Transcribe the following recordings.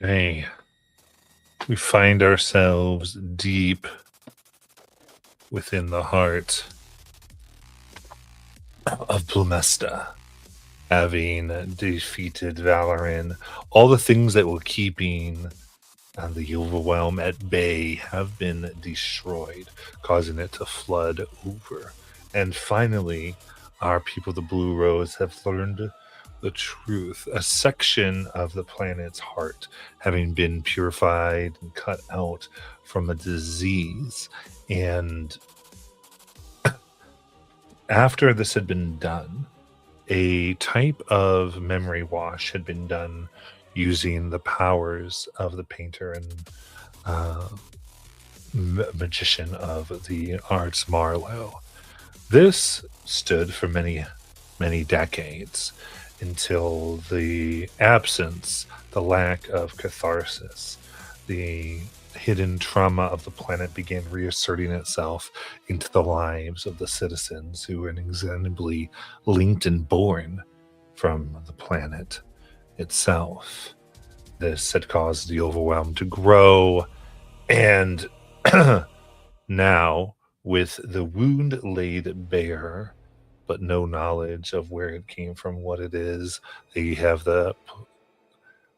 Hey, we find ourselves deep within the heart of Plumesta, having defeated Valoran. All the things that were keeping the overwhelm at bay have been destroyed, causing it to flood over. And finally, our people, the Blue Rose, have learned the truth. A section of the planet's heart having been purified and cut out from a disease. And after this had been done, a type of memory wash had been done using the powers of the painter and uh, magician of the arts, Marlowe. This stood for many, many decades until the absence, the lack of catharsis, the hidden trauma of the planet began reasserting itself into the lives of the citizens who were inexorably linked and born from the planet itself. This had caused the overwhelm to grow, and now, with the wound laid bare, but no knowledge of where it came from, what it is, they have the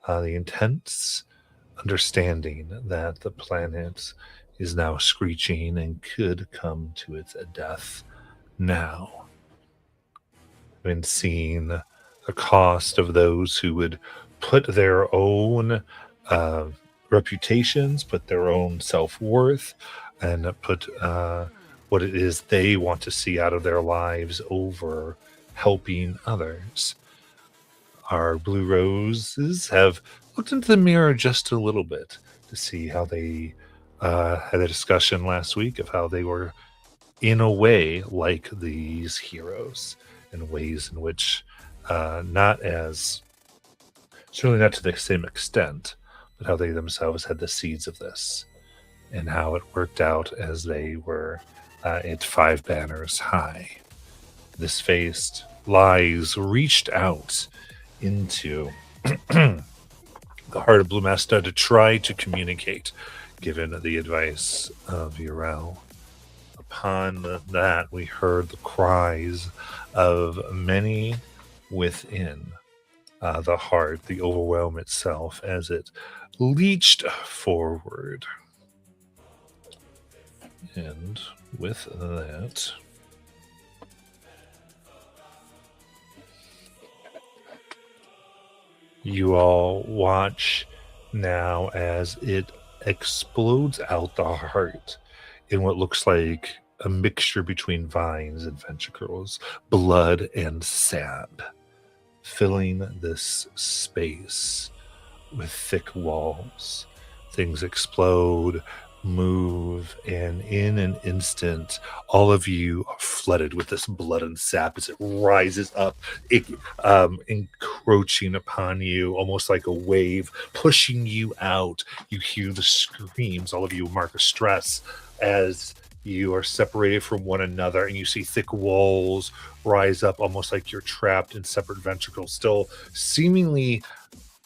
intense understanding that the planet is now screeching and could come to its death now. Been seeing the cost of those who would put their own uh, reputations, put their own self worth, and put what it is they want to see out of their lives over helping others. Our Blue Roses have looked into the mirror just a little bit to see how they had a discussion last week of how they were, in a way, like these heroes, in ways in which not as certainly not to the same extent, but how they themselves had the seeds of this and how it worked out as they were at five banners high. This faced lies reached out into the heart of Blumesta to try to communicate, given the advice of Urel. Upon that, we heard the cries of many within the heart, the overwhelm itself, as it leached forward. And with that, you all watch now as it explodes out the heart in what looks like a mixture between vines and ventricles, blood and sap, filling this space with thick walls. Things explode, move, and in an instant, all of you are flooded with this blood and sap as it rises up, encroaching upon you almost like a wave, pushing you out. You hear the screams. All of you mark a stress as you are separated from one another, and you see thick walls rise up almost like you're trapped in separate ventricles, still seemingly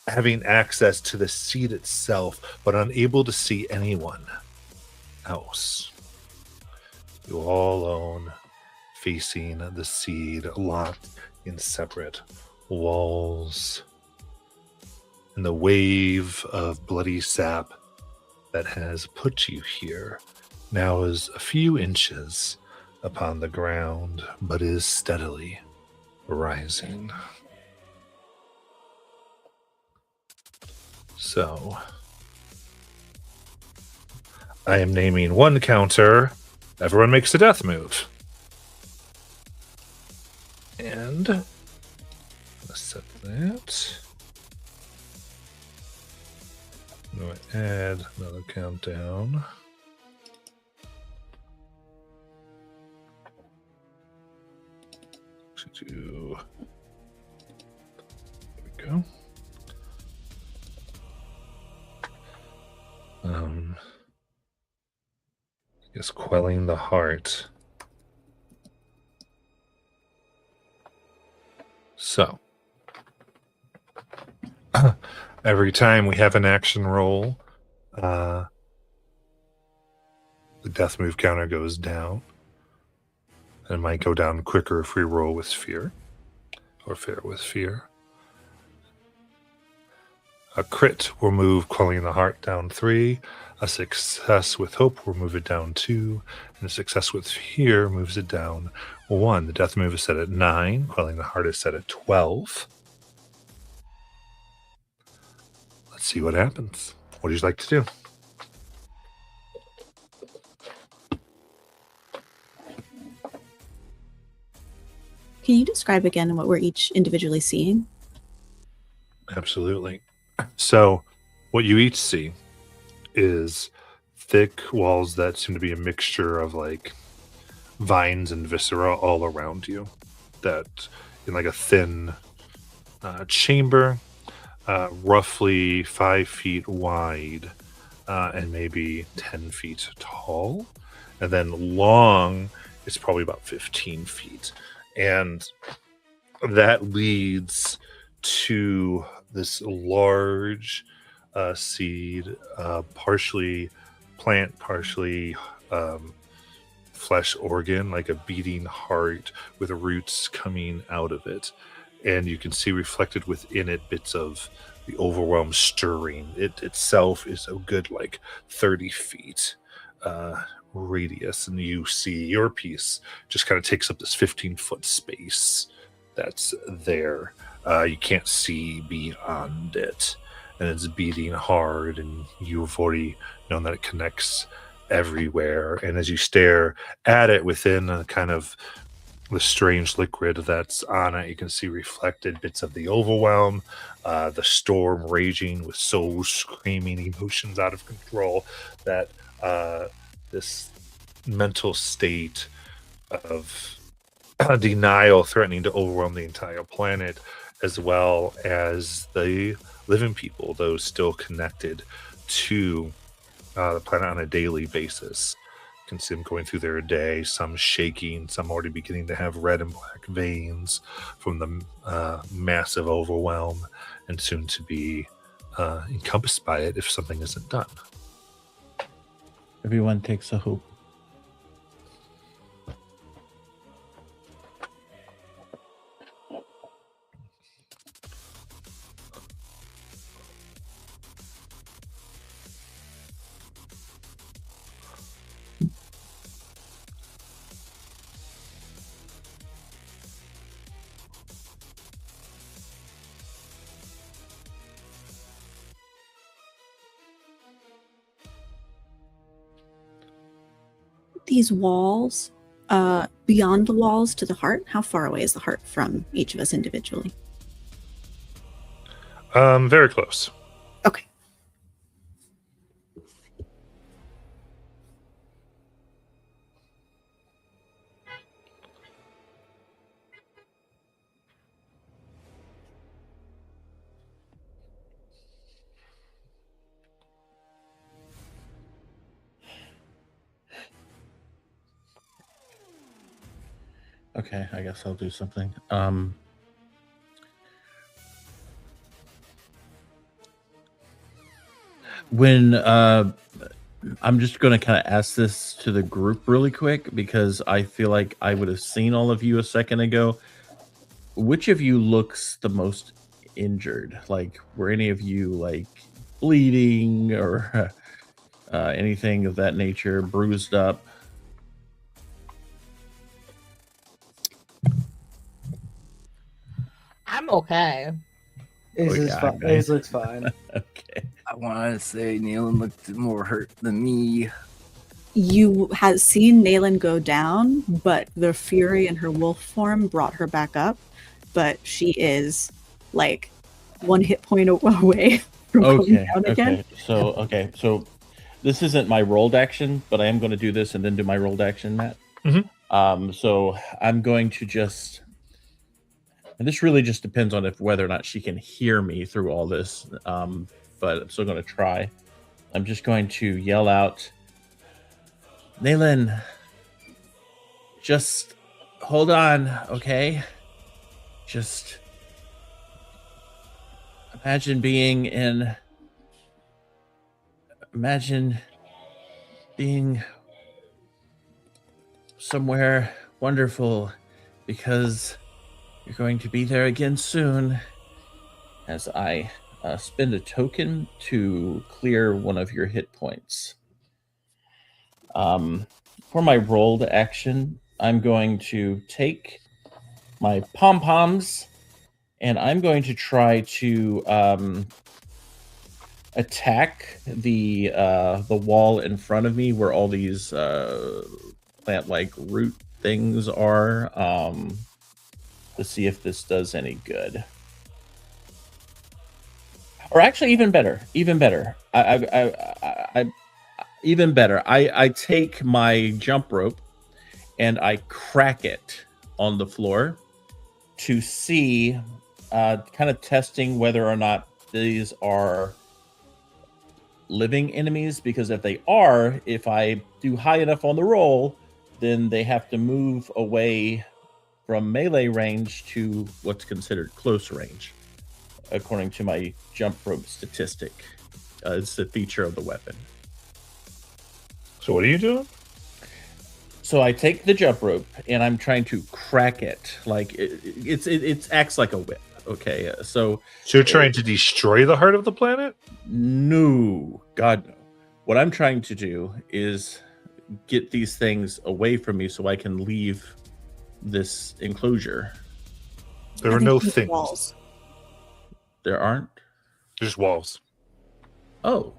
having access to the seed itself, but unable to see anyone else. You all alone, facing the seed, locked in separate walls. And the wave of bloody sap that has put you here now is a few inches upon the ground, but is steadily rising. So, I am naming one counter. Everyone makes a death move. And let's set that. I'm going to add another countdown. There we go. I guess quelling the heart. So, Every time we have an action roll, the death move counter goes down. And it might go down quicker if we roll with fear or fair with fear. A crit will move Quelling the Heart down 3. A success with hope will move it down 2. And a success with fear moves it down 1. The death move is set at 9. Quelling the Heart is set at 12. Let's see what happens. What would you like to do? Can you describe again what we're each individually seeing? Absolutely. So, what you each see is thick walls that seem to be a mixture of like vines and viscera all around you. That in like a thin chamber, roughly 5 feet wide and maybe 10 feet tall. And then long, it's probably about 15 feet. And that leads to this large seed, partially plant, partially flesh organ, like a beating heart with roots coming out of it. And you can see reflected within it bits of the overwhelm stirring. It itself is a good like 30 feet radius, and you see your piece just kind of takes up this 15-foot space that's there. You can't see beyond it, and it's beating hard, and you've already known that it connects everywhere. And as you stare at it within a kind of the strange liquid that's on it, you can see reflected bits of the overwhelm, the storm raging with souls screaming, emotions out of control, that this mental state of denial threatening to overwhelm the entire planet, as well as the living people, those still connected to the planet on a daily basis. You can see them going through their day, some shaking, some already beginning to have red and black veins from the massive overwhelm, and soon to be encompassed by it if something isn't done. Everyone takes a hope. These walls, beyond the walls to the heart, how far away is the heart from each of us individually? Very close. Okay. Okay, I guess I'll do something. When I'm just going to kind of ask this to the group really quick, because I feel like I would have seen all of you a second ago. Which of you looks the most injured? Like, were any of you like bleeding or anything of that nature, bruised up? I'm okay. Ace looks fine. Okay. I want to say Nealon looked more hurt than me. You had seen Nayland go down, but the fury in her wolf form brought her back up. But she is like 1 hit point away from going down again. So this isn't my rolled action, but I am going to do this and then do my rolled action, Matt. Mm-hmm. So I'm going to just, and this really just depends on whether or not she can hear me through all this. But I'm still going to try. I'm just going to yell out, Nayland, just hold on, okay? Just Imagine being somewhere wonderful because you're going to be there again soon. As I spend a token to clear one of your hit points. For my rolled action, I'm going to take my pom-poms and I'm going to try to attack the wall in front of me where all these plant-like root things are, to see if this does any good. Or actually, even better. I take my jump rope and I crack it on the floor to see, kind of testing whether or not these are living enemies. Because if they are, if I do high enough on the roll, then they have to move away from melee range to what's considered close range, according to my jump rope statistic. It's a feature of the weapon. So what are you doing? So I take the jump rope and I'm trying to crack it. Like it acts like a whip. Okay, so you're trying to destroy the heart of the planet? No, God no. What I'm trying to do is get these things away from me so I can leave this enclosure. There are no things. Walls. There aren't? There's walls. Oh.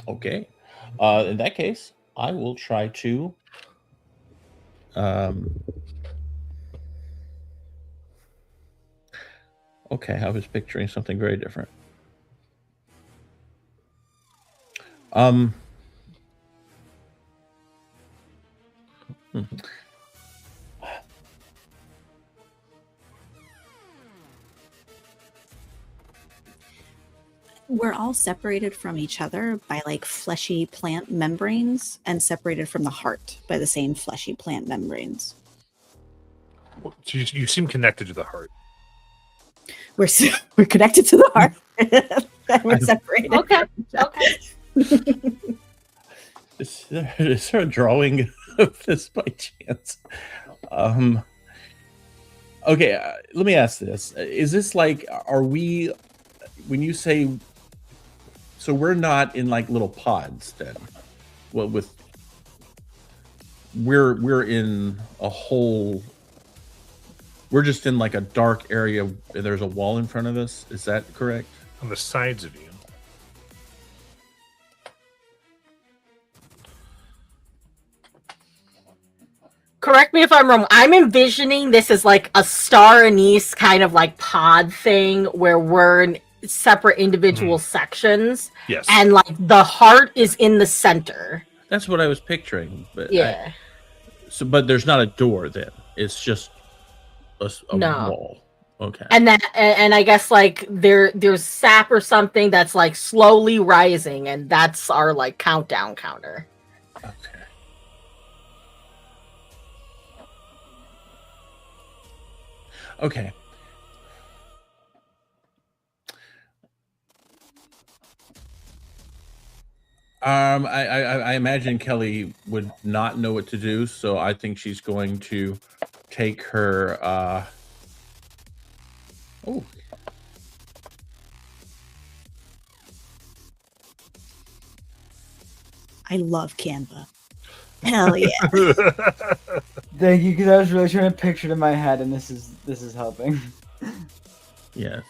Okay. In that case, I will try to okay, I was picturing something very different. We're all separated from each other by like fleshy plant membranes and separated from the heart by the same fleshy plant membranes. You seem connected to the heart. We're connected to the heart. And we're separated. Okay. Okay. Is there a drawing of this by chance? Okay, let me ask this. Is this like, are we, when you say, so we're not in like little pods then? Well, we're in a whole, we're just in like a dark area and there's a wall in front of us. Is that correct? On the sides of you. Correct me if I'm wrong. I'm envisioning this as like a star anise kind of like pod thing where we're in separate individual sections. Yes. And like the heart is in the center. That's what I was picturing. But Yeah. but there's not a door then. It's just a No. wall. Okay. And then and I guess like there's sap or something that's like slowly rising, and that's our like countdown counter. Okay. Okay. I imagine Kelly would not know what to do, so I think she's going to take her oh. I love Canva. Hell yeah. Thank you, because I was really trying to picture it in my head, and this is helping. Yes.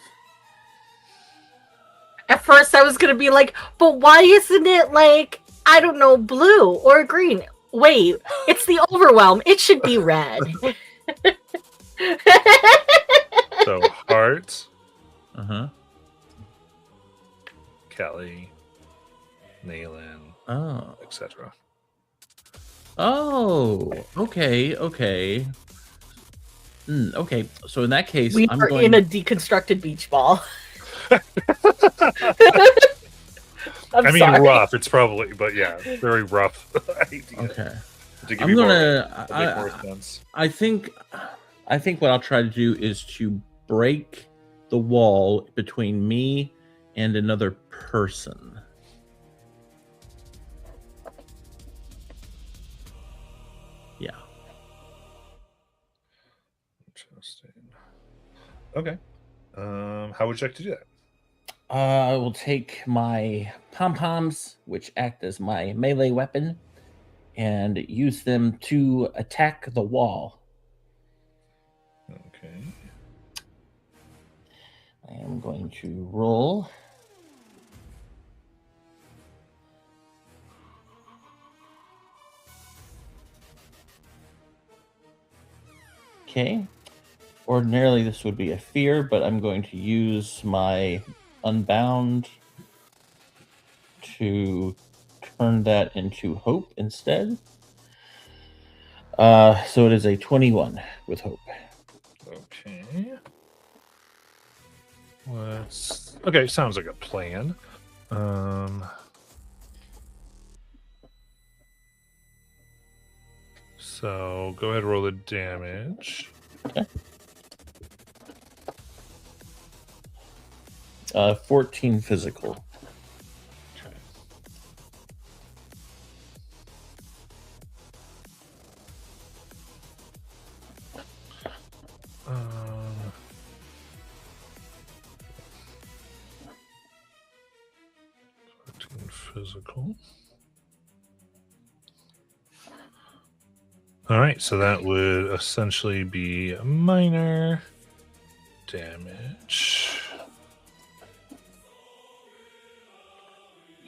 At first I was gonna be like, but why isn't it like, I don't know, blue or green? Wait, it's the overwhelm. It should be red. So heart, Uh-huh. Kelly, Nayland, Oh. etc. Oh, okay. Okay, so in that case, We I'm are going in a deconstructed beach ball. I'm I mean, sorry. rough. It's probably, but yeah, very rough idea. Okay. To I'm gonna make more sense. I think what I'll try to do is to break the wall between me and another person. Yeah. Interesting. Okay. How would you like to do that? I will take my pom-poms, which act as my melee weapon, and use them to attack the wall. Okay. I am going to roll. Okay. Ordinarily, this would be a fear, but I'm going to use my Unbound to turn that into hope instead. So it is a 21 with hope. Okay. Okay, sounds like a plan. So go ahead and roll the damage. Okay. 14 physical. Okay. Um, 14 physical. All right, so that would essentially be a minor damage.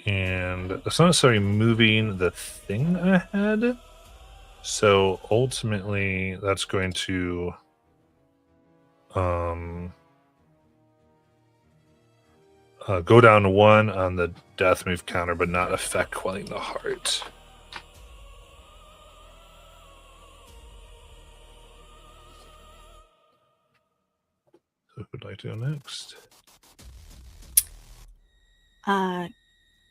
And it's not necessarily moving the thing ahead. So ultimately, that's going to go down 1 on the death move counter, but not affect quelling the heart. So who would like to go next?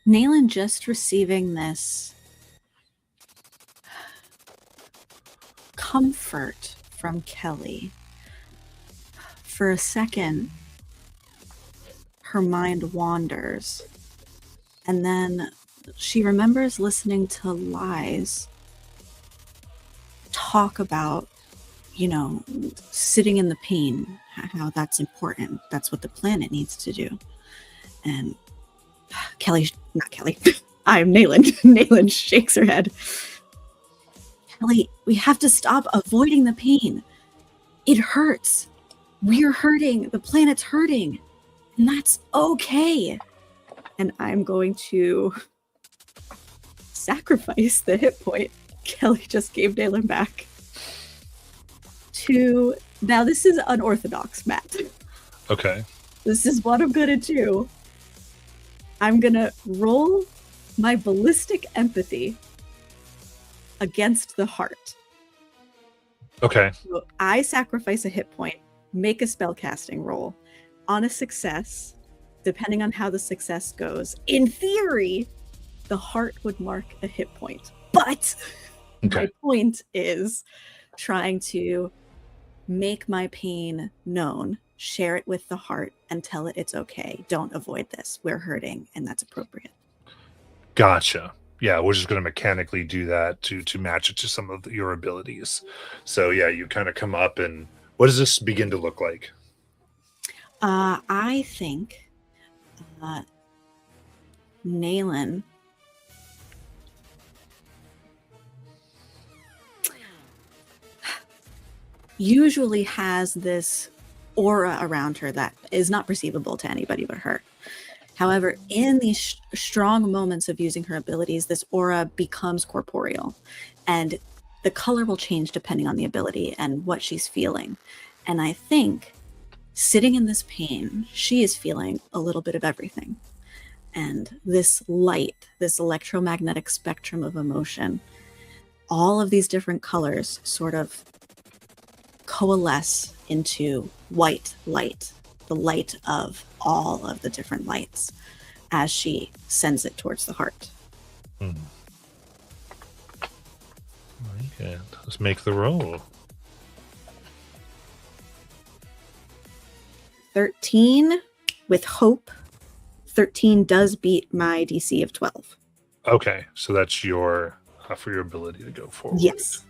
Nayland just receiving this comfort from Kelly. For a second, her mind wanders. And then she remembers listening to Lies talk about, sitting in the pain, how that's important. That's what the planet needs to do. And not Kelly, I'm Nayland. Nayland shakes her head. Kelly, we have to stop avoiding the pain. It hurts. We're hurting. The planet's hurting. And that's okay. And I'm going to sacrifice the hit point Kelly just gave Nayland back. Now this is unorthodox, Matt. Okay. This is what I'm gonna do. I'm gonna roll my ballistic empathy against the heart. Okay. So I sacrifice a hit point, make a spellcasting roll. On a success, depending on how the success goes, in theory, the heart would mark a hit point. But Okay. my point is trying to make my pain known, share it with the heart, and tell it it's okay. Don't avoid this. We're hurting, and that's appropriate. Gotcha. Yeah, we're just going to mechanically do that to match it to some of your abilities. So yeah, you kind of come up, and what does this begin to look like? I think Nayland usually has this aura around her that is not perceivable to anybody but her. However, in these strong moments of using her abilities, this aura becomes corporeal, and the color will change depending on the ability and what she's feeling. And I think sitting in this pain, she is feeling a little bit of everything. And this light, this electromagnetic spectrum of emotion, all of these different colors sort of coalesce into white light, the light of all of the different lights, as she sends it towards the heart. Okay, let's make the roll. 13 with hope. 13 does beat my DC of 12. Okay, so that's your for your ability to go forward. Yes.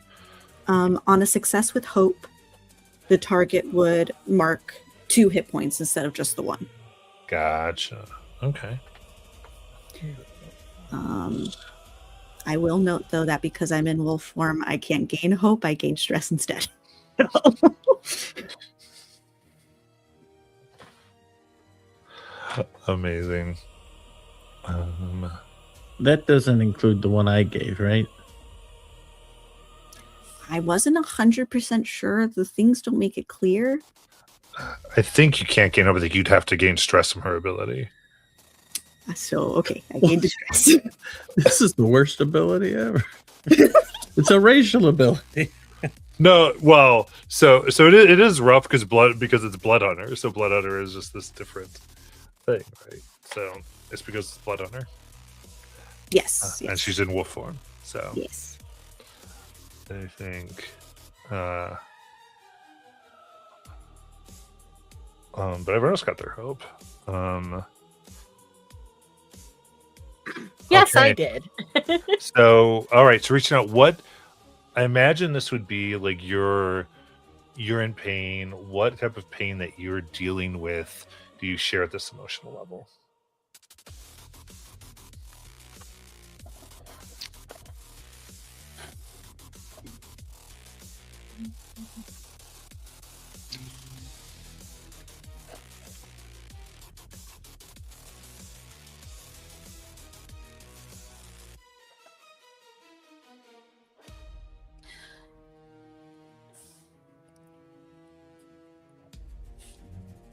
On a success with hope, the target would mark 2 hit points instead of just the 1. Gotcha. Okay. I will note, though, that because I'm in wolf form, I can't gain hope. I gain stress instead. Amazing. That doesn't include the one I gave, right? I wasn't 100% sure. The things don't make it clear. I think you can't gain hope. I think you'd have to gain stress from her ability. So, okay, I gained stress. This is the worst ability ever. It's a racial ability. No, well, so it is rough because it's Blood Hunter. So Blood Hunter is just this different thing, right? So it's because it's Blood Hunter, Yes. and she's in wolf form. So Yes. I think, but everyone else got their hope. Yes, okay. I did. So, all right. So reaching out, what I imagine this would be like you're in pain. What type of pain that you're dealing with do you share at this emotional level?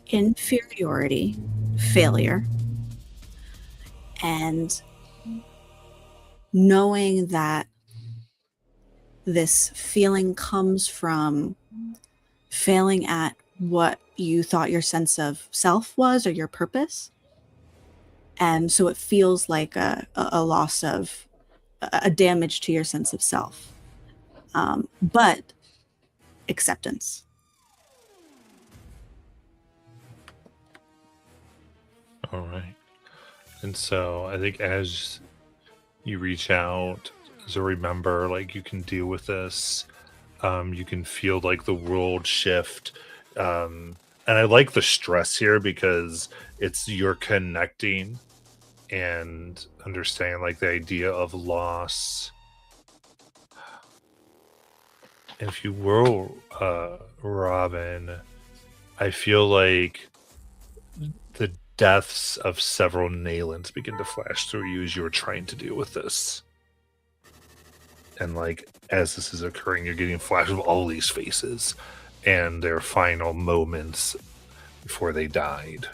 Inferiority, failure, and knowing that this feeling comes from failing at what you thought your sense of self was or your purpose. And so it feels like a loss of a damage to your sense of self. But acceptance. All right. And so I think as you reach out, as a remember, like you can deal with this. You can feel like the world shift. And I like the stress here because you're connecting and understanding like the idea of loss. If you were Robin, I feel like the deaths of several Naylands begin to flash through you as you were trying to deal with this. And like as this is occurring, you're getting flashes of all these faces and their final moments before they died.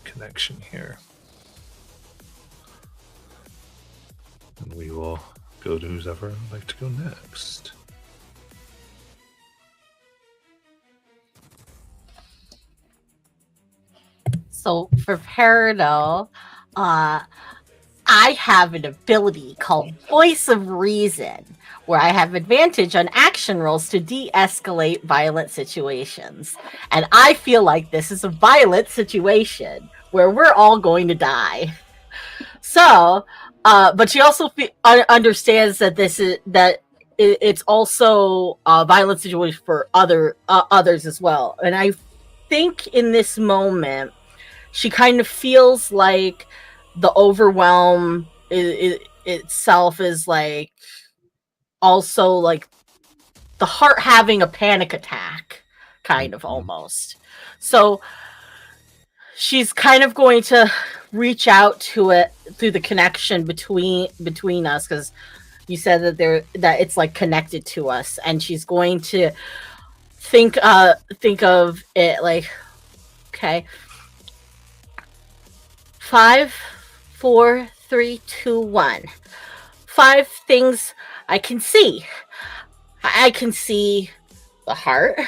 Connection here. And we will go to who's ever would like to go next. So for Peridot, I have an ability called Voice of Reason, where I have advantage on action rolls to de-escalate violent situations. And I feel like this is a violent situation where we're all going to die. So, but she also understands that it's also a violent situation for others as well. And I think in this moment, she kind of feels like the overwhelm itself is like also like the heart having a panic attack, kind of almost. So she's kind of going to reach out to it through the connection between us, because you said that it's like connected to us, and she's going to think of it like, okay, 5, 4, 3, 2, 1. 5 things I can see. I can see the heart.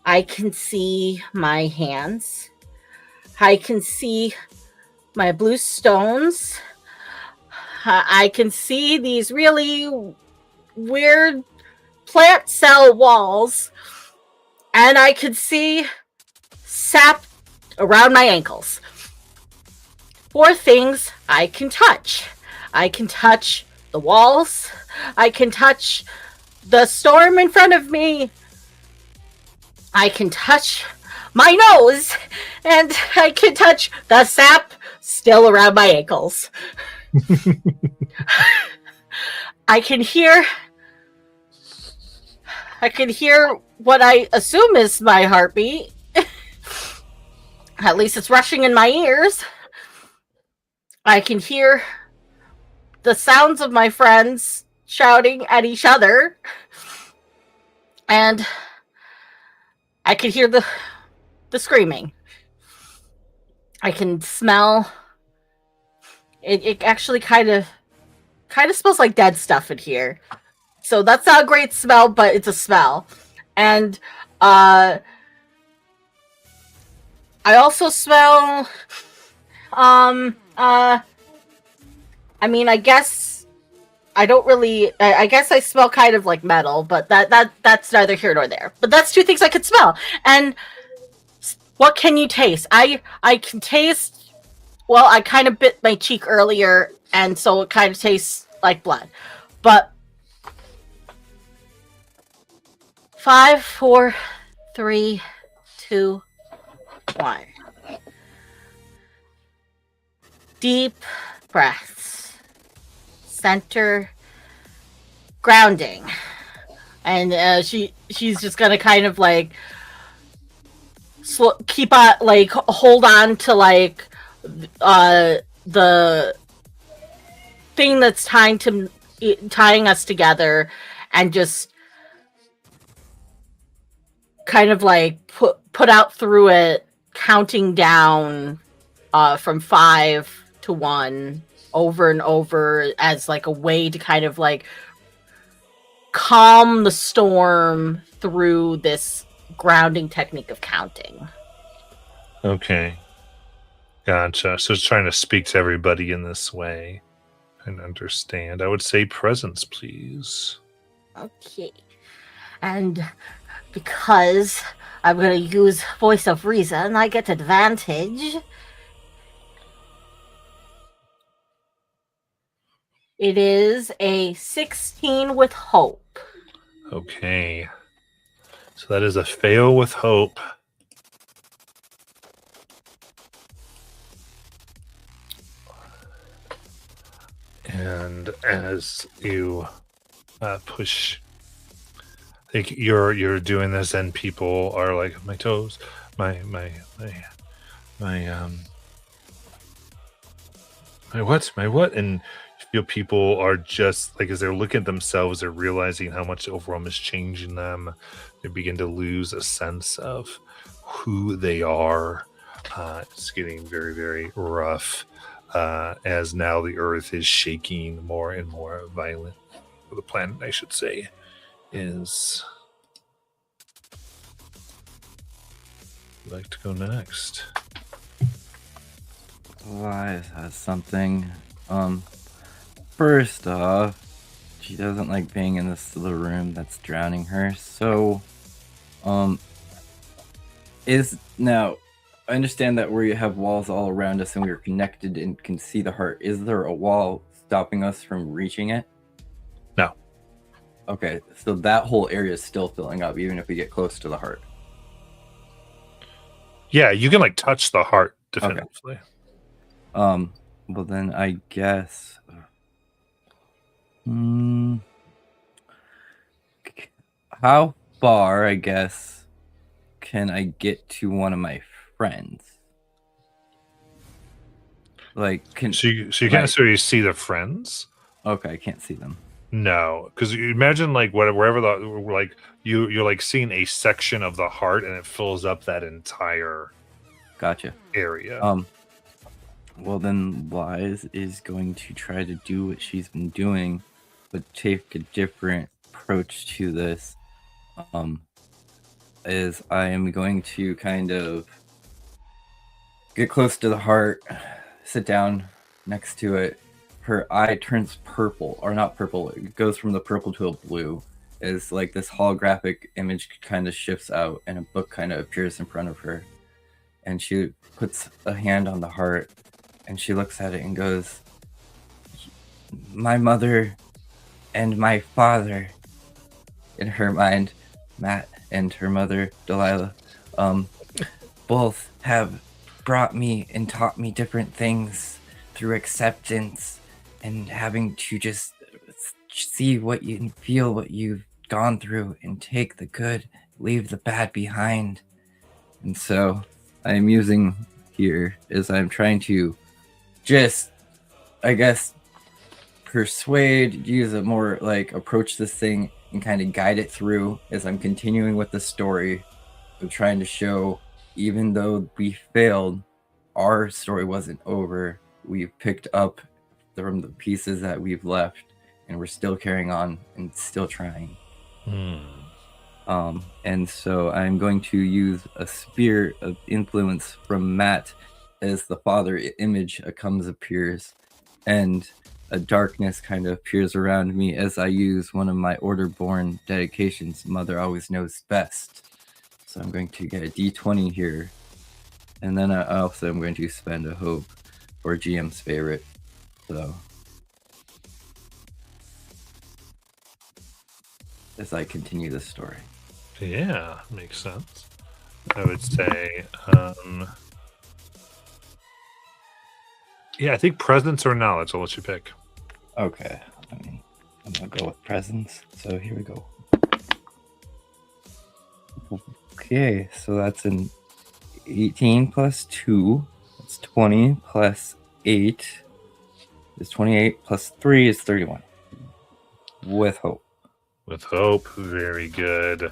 I can see my hands. I can see my blue stones. I can see these really weird plant cell walls. and I can see sap around my ankles. 4 things I can touch. I can touch the walls. I can touch the storm in front of me. I can touch my nose. And I can touch the sap still around my ankles. I can hear what I assume is my heartbeat. At least it's rushing in my ears. I can hear the sounds of my friends shouting at each other. And I can hear the screaming. I can smell. It actually kind of smells like dead stuff in here. So that's not a great smell, but it's a smell. And I also smell I mean, I guess I don't really I guess I smell kind of like metal, but that's neither here nor there. But that's 2 things I could smell. And what can you taste? I can taste, well, I kind of bit my cheek earlier, and so it kind of tastes like blood. But 5, 4, 3, 2, 1. Deep breaths. Center. Grounding. And she's just gonna kind of like keep on, like, hold on to like the thing that's tying us together, and just kind of like put out through it, counting down from 5 to 1 over and over, as like a way to kind of like calm the storm through this grounding technique of counting. Okay. Gotcha. So it's trying to speak to everybody in this way and understand. I would say presence, please. Okay. And because I'm going to use Voice of Reason, I get advantage. It is a 16 with hope. Okay. So that is a fail with hope. And as you push, like you're doing this, and people are like, my toes, my what, and you feel people are just like, as they're looking at themselves, they're realizing how much the overwhelm is changing them. They begin to lose a sense of who they are. It's getting very, very rough. As now the earth is shaking more and more violent. Or the planet, I should say, is. Would like to go next? Elias has something. First off, she doesn't like being in this little room that's drowning her. So, now. I understand that we have walls all around us and we are connected and can see the heart. Is there a wall stopping us from reaching it? No. Okay, so that whole area is still filling up, even if we get close to the heart. Yeah, you can like touch the heart definitively. Okay. Well then I guess. How far, I guess, can I get to one of my friends? Like, So you can't necessarily see the friends. Okay, I can't see them. No, because you imagine like wherever the like you're like seeing a section of the heart, and it fills up that entire Gotcha. area. Well then Wise is going to try to do what she's been doing, but take a different approach to this. Is I am going to kind of get close to the heart, sit down next to it. Her eye turns purple, or not purple, it goes from the purple to a blue. as like this holographic image kind of shifts out and a book kind of appears in front of her. And she puts a hand on the heart and she looks at it and goes, "My mother and my father," in her mind, Matt and her mother, Delilah, both have brought me and taught me different things through acceptance and having to just see what you and feel what you've gone through and take the good, leave the bad behind. And so I'm using here is I'm trying to just, I guess, persuade, use a more like approach this thing and kind of guide it through as I'm continuing with the story of trying to show, even though we failed, our story wasn't over. We've picked up from the pieces that we've left and we're still carrying on and still trying. And so I'm going to use a sphere of influence from Matt as the father image appears, and a darkness kind of appears around me as I use one of my Order-born dedications, Mother Always Knows Best. So I'm going to get a d20 here, and then I also am going to spend a hope for GM's favorite. So as I continue this story. Yeah, makes sense. I would say, yeah, I think presence or knowledge. I'll let you pick. Okay, I'm gonna go with presence. So here we go. Okay, so that's an 18 plus 2. That's 20 plus 8 is 28 plus 3 is 31. With hope. With hope, very good.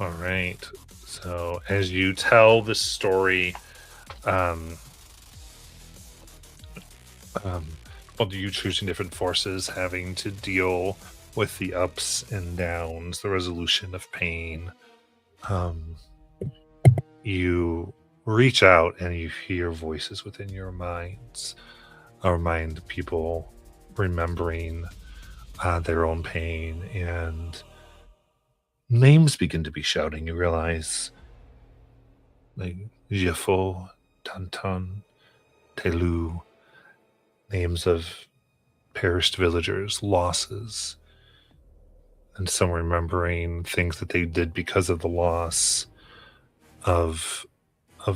All right. So as you tell the story, well, you choosing different forces having to deal with the ups and downs, the resolution of pain. You reach out and you hear voices within your minds, or mind people remembering their own pain, and names begin to be shouting. You realize, like Jeffo, Tantan, Telu, names of perished villagers, losses, and some remembering things that they did because of the loss of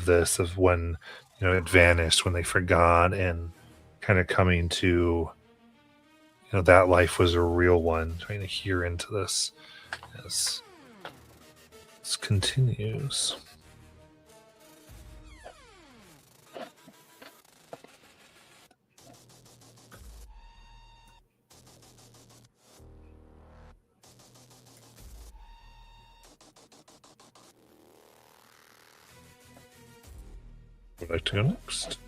this, of when it vanished, when they forgot, and kind of coming to that life was a real one. Trying to hear into this as this continues. Would like to go next?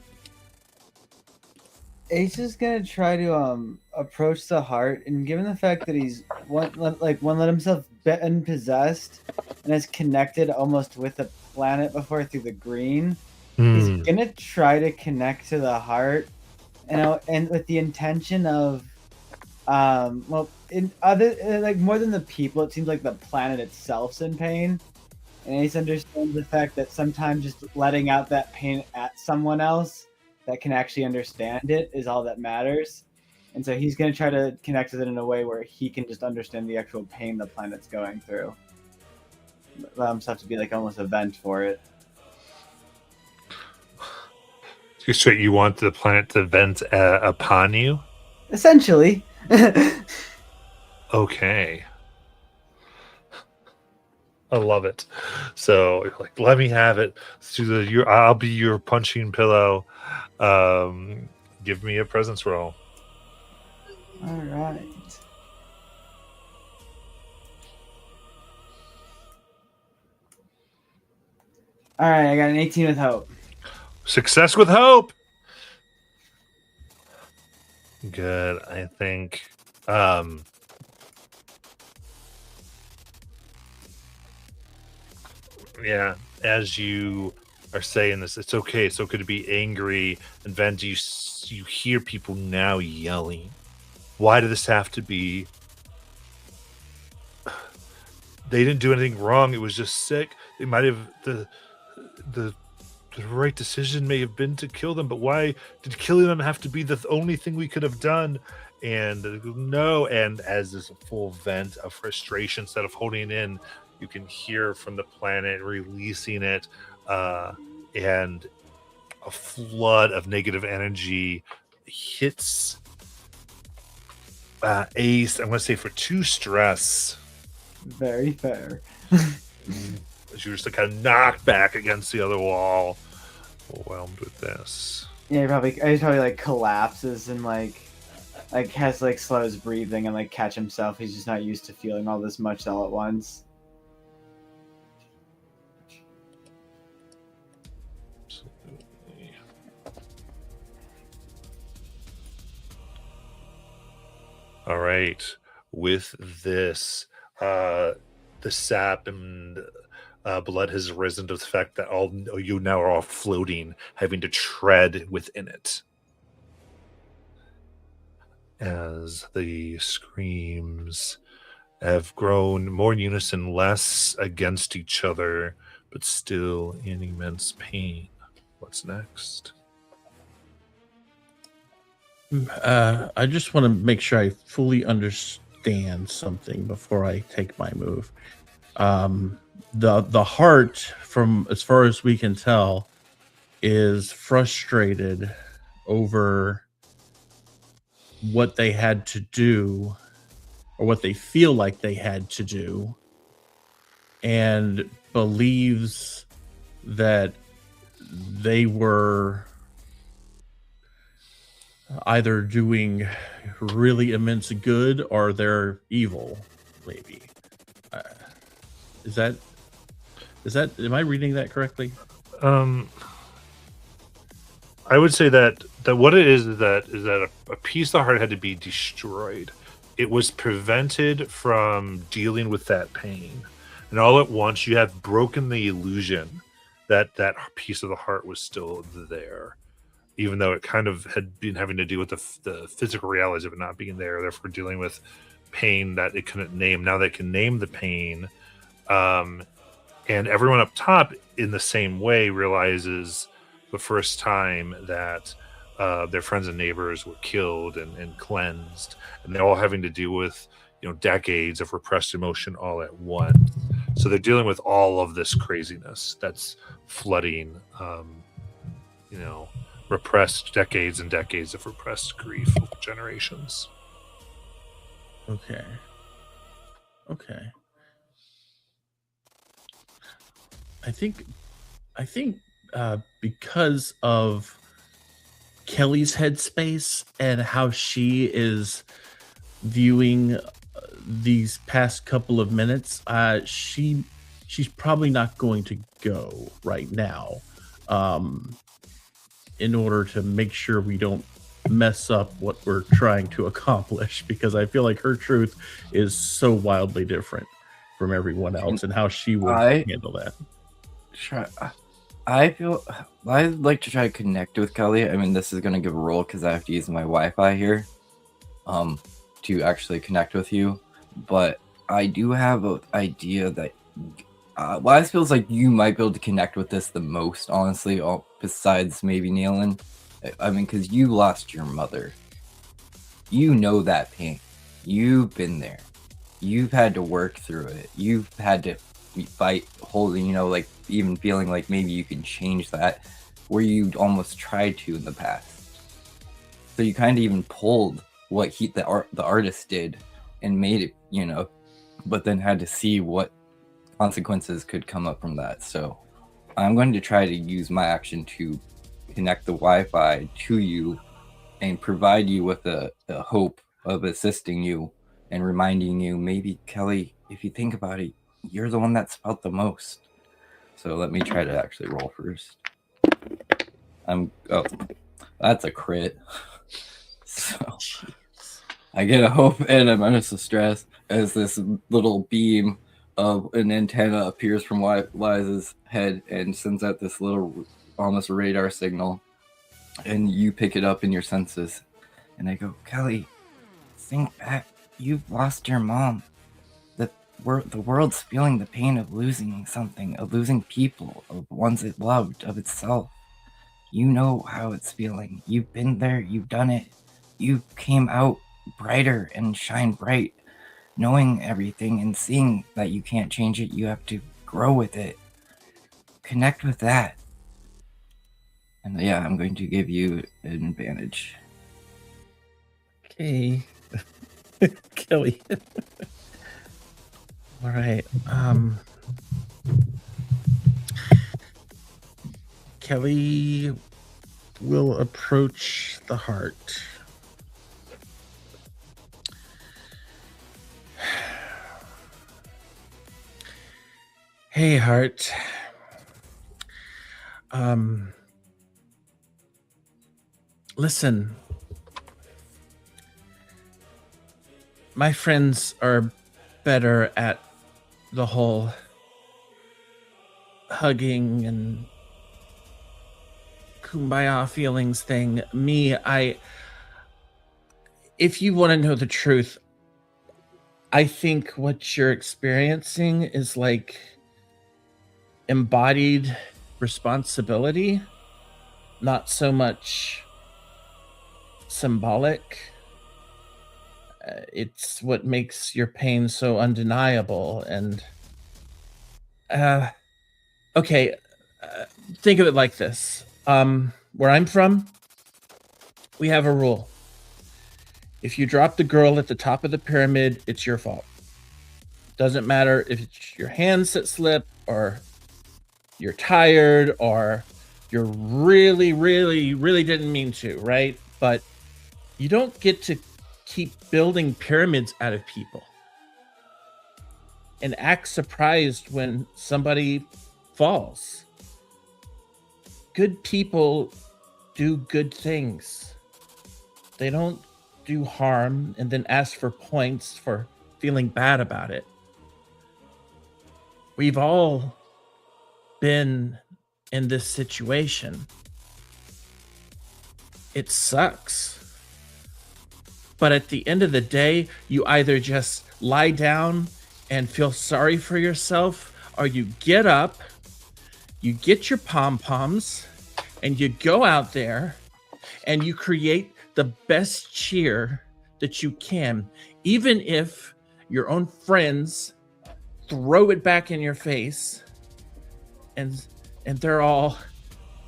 Ace is gonna try to approach the heart, and given the fact that he's let himself been possessed and is connected almost with the planet before through the green, he's gonna try to connect to the heart, and with the intention of more than the people, it seems like the planet itself's in pain. And Ace understands the fact that sometimes just letting out that pain at someone else that can actually understand it is all that matters. And so he's going to try to connect with it in a way where he can just understand the actual pain the planet's going through. Just have to be like almost a vent for it. So you want the planet to vent upon you? Essentially. Okay. I love it. So you're like, let me have it. I'll be your punching pillow. Give me a presence roll. All right. All right, I got an 18 with hope. Success with hope. Good. I think yeah, as you are saying this, it's okay. To be angry and vent. You hear people now yelling, why did this have to be? They didn't do anything wrong. It was just sick. They might have the right decision may have been to kill them, but why did killing them have to be the only thing we could have done? And no, and as this full vent of frustration, instead of holding it in, you can hear from the planet releasing it, and a flood of negative energy hits Ace. I'm going to say for 2 stress. Very fair. As you're just kind of knocked back against the other wall, overwhelmed with this. Yeah, he probably like collapses and like has like slows breathing and like catch himself. He's just not used to feeling all this much all at once. Absolutely. All right. With this, the sap and blood has risen to the fact that all you now are all floating, having to tread within it. As the screams have grown more in unison, less against each other, but still in immense pain. What's next? I just want to make sure I fully understand something before I take my move. The heart, from as far as we can tell, is frustrated over what they had to do, or what they feel like they had to do, and believes that they were either doing really immense good or they're evil, maybe. Is that am I reading that correctly? I would say that what it is that a piece of the heart had to be destroyed. It was prevented from dealing with that pain, and all at once you have broken the illusion that that piece of the heart was still there, even though it kind of had been having to deal with the physical realities of it not being there, therefore dealing with pain that it couldn't name. Now they can name the pain, and everyone up top in the same way realizes the first time that their friends and neighbors were killed and cleansed, and they're all having to deal with decades of repressed emotion all at once. So they're dealing with all of this craziness that's flooding, repressed decades and decades of repressed grief over generations. Okay. I think because of Kelly's headspace and how she is viewing these past couple of minutes, she's probably not going to go right now, in order to make sure we don't mess up what we're trying to accomplish, because I feel like her truth is so wildly different from everyone else and how she would handle that. I'd like to try to connect with Kelly. I mean, this is going to give a roll because I have to use my Wi-Fi here to actually connect with you. But I do have an idea that Wise feels like you might be able to connect with this the most, honestly, besides maybe Nealon. I mean, because you lost your mother. You know that pain. You've been there. You've had to work through it. You've had to fight, holding, like even feeling like maybe you can change that, where you almost tried to in the past. So you kind of even pulled what the artist did and made it, but then had to see what consequences could come up from that. So I'm going to try to use my action to connect the Wi-Fi to you and provide you with a hope of assisting you and reminding you, maybe, Kelly, if you think about it, you're the one that's felt the most. So let me try to actually roll first. That's a crit. So I get a hope and a menace of stress as this little beam of an antenna appears from Wise's head and sends out this little almost radar signal, and you pick it up in your senses. And I go, Kelly, think back. You've lost your mom. The world's feeling the pain of losing something, of losing people, of ones it loved, of itself. You know how it's feeling. You've been there, you've done it. You came out brighter and shine bright, knowing everything and seeing that you can't change it. You have to grow with it. Connect with that. And yeah, I'm going to give you an advantage. Okay. Kelly. All right. Kelly will approach the heart. Hey, heart. Listen. My friends are better at the whole hugging and kumbaya feelings thing. Me, if you want to know the truth, I think what you're experiencing is like embodied responsibility, not so much symbolic. It's what makes your pain so undeniable. And okay, think of it like this. Where I'm from, we have a rule. If you drop the girl at the top of the pyramid, it's your fault. Doesn't matter if it's your hands that slip, or you're tired, or you're really, really, really didn't mean to, right? But you don't get to keep building pyramids out of people and act surprised when somebody falls. Good people do good things. They don't do harm and then ask for points for feeling bad about it. We've all been in this situation. It sucks. But at the end of the day, you either just lie down and feel sorry for yourself, or you get up, you get your pom-poms, and you go out there and you create the best cheer that you can, even if your own friends throw it back in your face and they're all,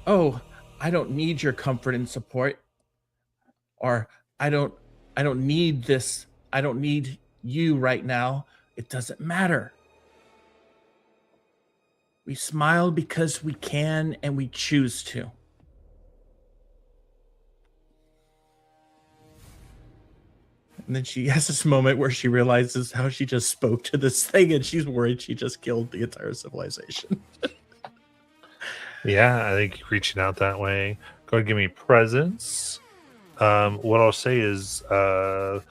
oh, I don't need your comfort and support, or I don't need this. I don't need you right now. It doesn't matter. We smile because we can and we choose to. And then she has this moment where she realizes how she just spoke to this thing, and she's worried she just killed the entire civilization. Yeah, I think reaching out that way. Go ahead and give me presence. What I'll say is, so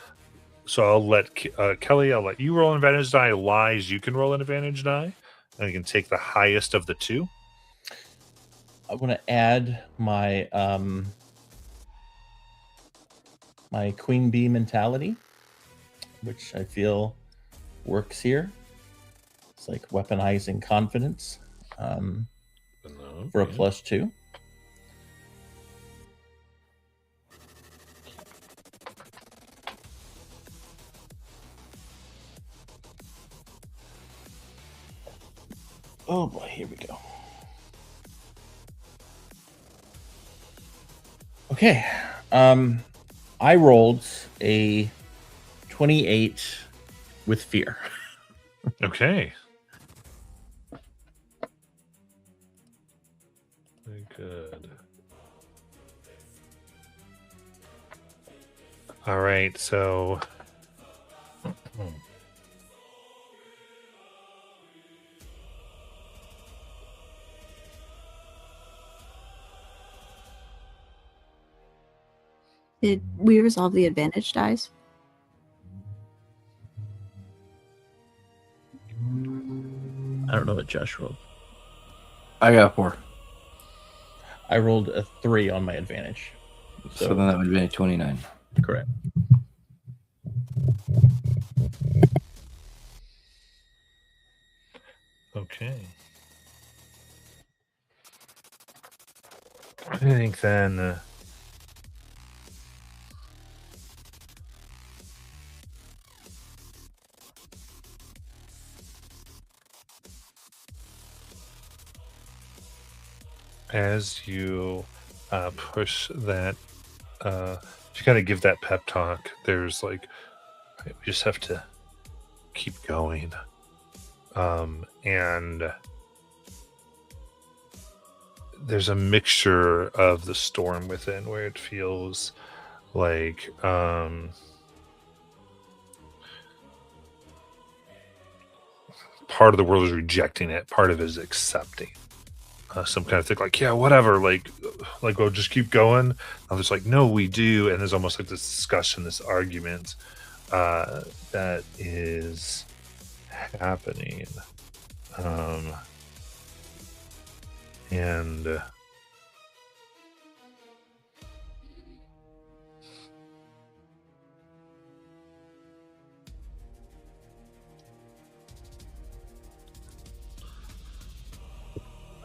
I'll let Kelly, I'll let you roll an advantage die. Lies, you can roll an advantage die. And you can take the highest of the two. I want to add my my queen bee mentality, which I feel works here. It's like weaponizing confidence for a +2. Oh boy, here we go. Okay. I rolled a 28 with fear. Okay. Very good. All right, so Did we resolve the advantage dice? I don't know what Josh rolled. I got 4. I rolled a 3 on my advantage. So then that would be a 29. Correct. Okay. I think then as you push that, you kind of give that pep talk, there's like, we just have to keep going. And there's a mixture of the storm within where it feels like part of the world is rejecting it, part of it is accepting. Some kind of thing like, yeah, whatever, like we'll just keep going. Others like, no, we do. And there's almost like this discussion, this argument that is happening. And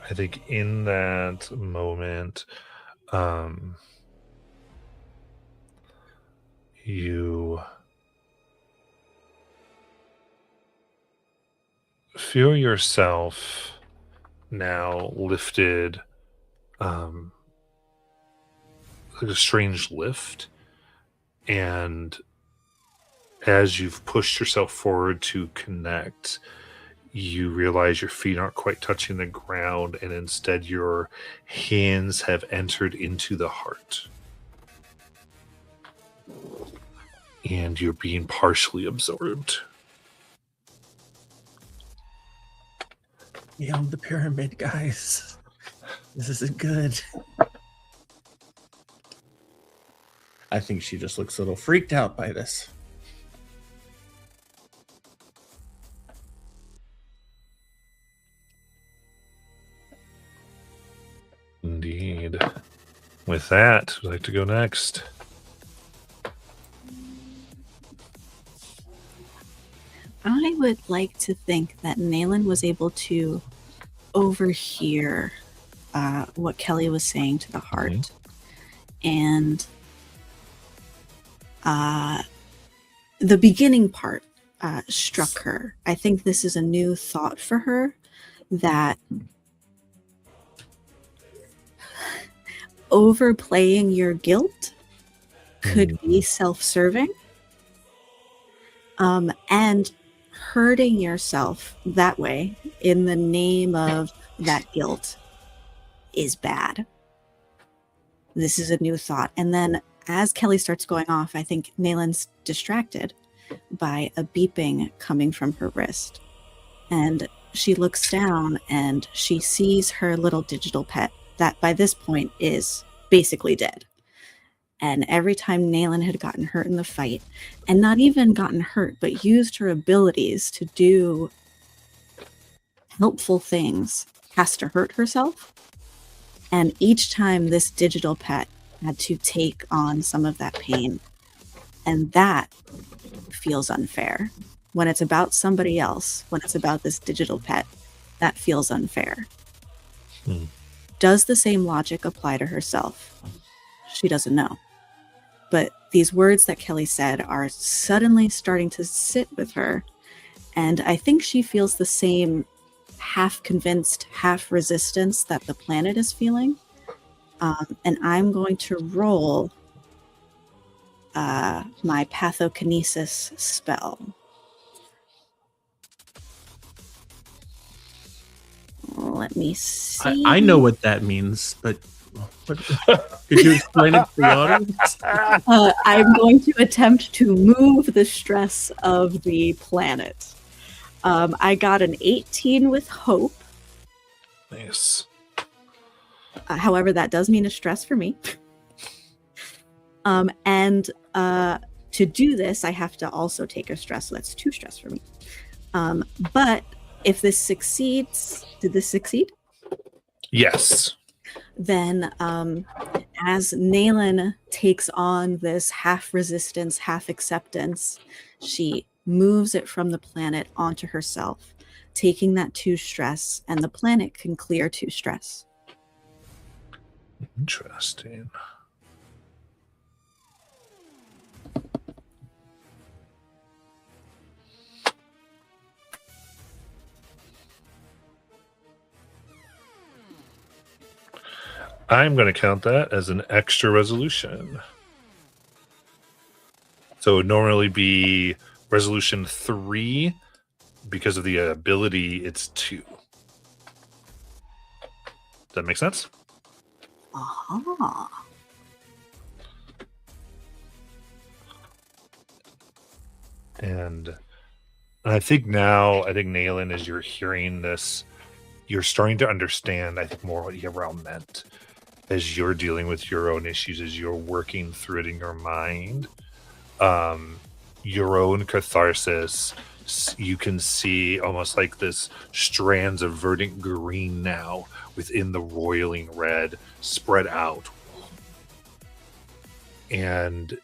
I think in that moment, you feel yourself now lifted, like a strange lift. And as you've pushed yourself forward to connect, you realize your feet aren't quite touching the ground, and instead your hands have entered into the heart. And you're being partially absorbed. Beyond the pyramid, guys. This isn't good. I think she just looks a little freaked out by this. Indeed. With that, I'd like to go next. I would like to think that Nayland was able to overhear what Kelly was saying to the heart. And the beginning part struck her. I think this is a new thought for her, that overplaying your guilt could be self-serving, and hurting yourself that way in the name of that guilt is bad. This is a new thought. And then as Kelly starts going off, I think Nayland's distracted by a beeping coming from her wrist. And she looks down and she sees her little digital pet that by this point is basically dead. And every time Nayland had gotten hurt in the fight, and not even gotten hurt, but used her abilities to do helpful things, has to hurt herself. And each time this digital pet had to take on some of that pain. And that feels unfair. When it's about somebody else, when it's about this digital pet, that feels unfair. Does the same logic apply to herself? She doesn't know. But these words that Kelly said are suddenly starting to sit with her. And I think she feels the same half convinced, half resistance that the planet is feeling. And I'm going to roll my pathokinesis spell. Let me see. I know what that means, but could you explain it to the audience? I'm going to attempt to move the stress of the planet. I got an 18 with hope. Nice. However, that does mean a stress for me. And to do this, I have to also take a stress, so that's 2 stress for me. But if this succeeds, did this succeed? Yes. then as Naylan takes on this half resistance, half acceptance, she moves it from the planet onto herself, taking that 2 stress, and the planet can clear 2 stress. Interesting. I'm going to count that as an extra resolution. So it would normally be resolution 3. Because of the ability, it's 2. Does that make sense? Aha. And I think now, Nayland, as you're hearing this, you're starting to understand, I think, more what Yarel meant as you're dealing with your own issues, as you're working through it in your mind. Your own catharsis, you can see almost like this strands of verdant green now within the roiling red spread out. And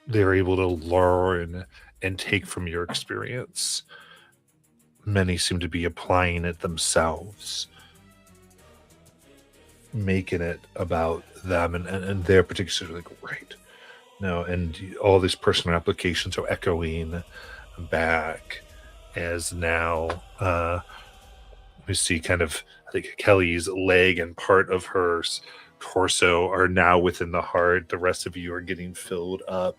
they're able to learn and take from your experience. Many seem to be applying it themselves, making it about them and their particular, like, right. No, and all these personal applications are echoing back as now we see kind of, I think, Kelly's leg and part of her torso are now within the heart. The rest of you are getting filled up.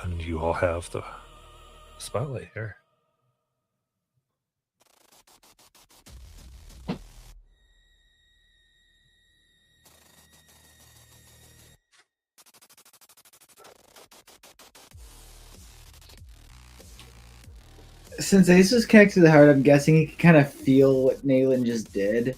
And you all have the spotlight here. Since Ace was connected to the heart, I'm guessing he can kind of feel what Nayland just did.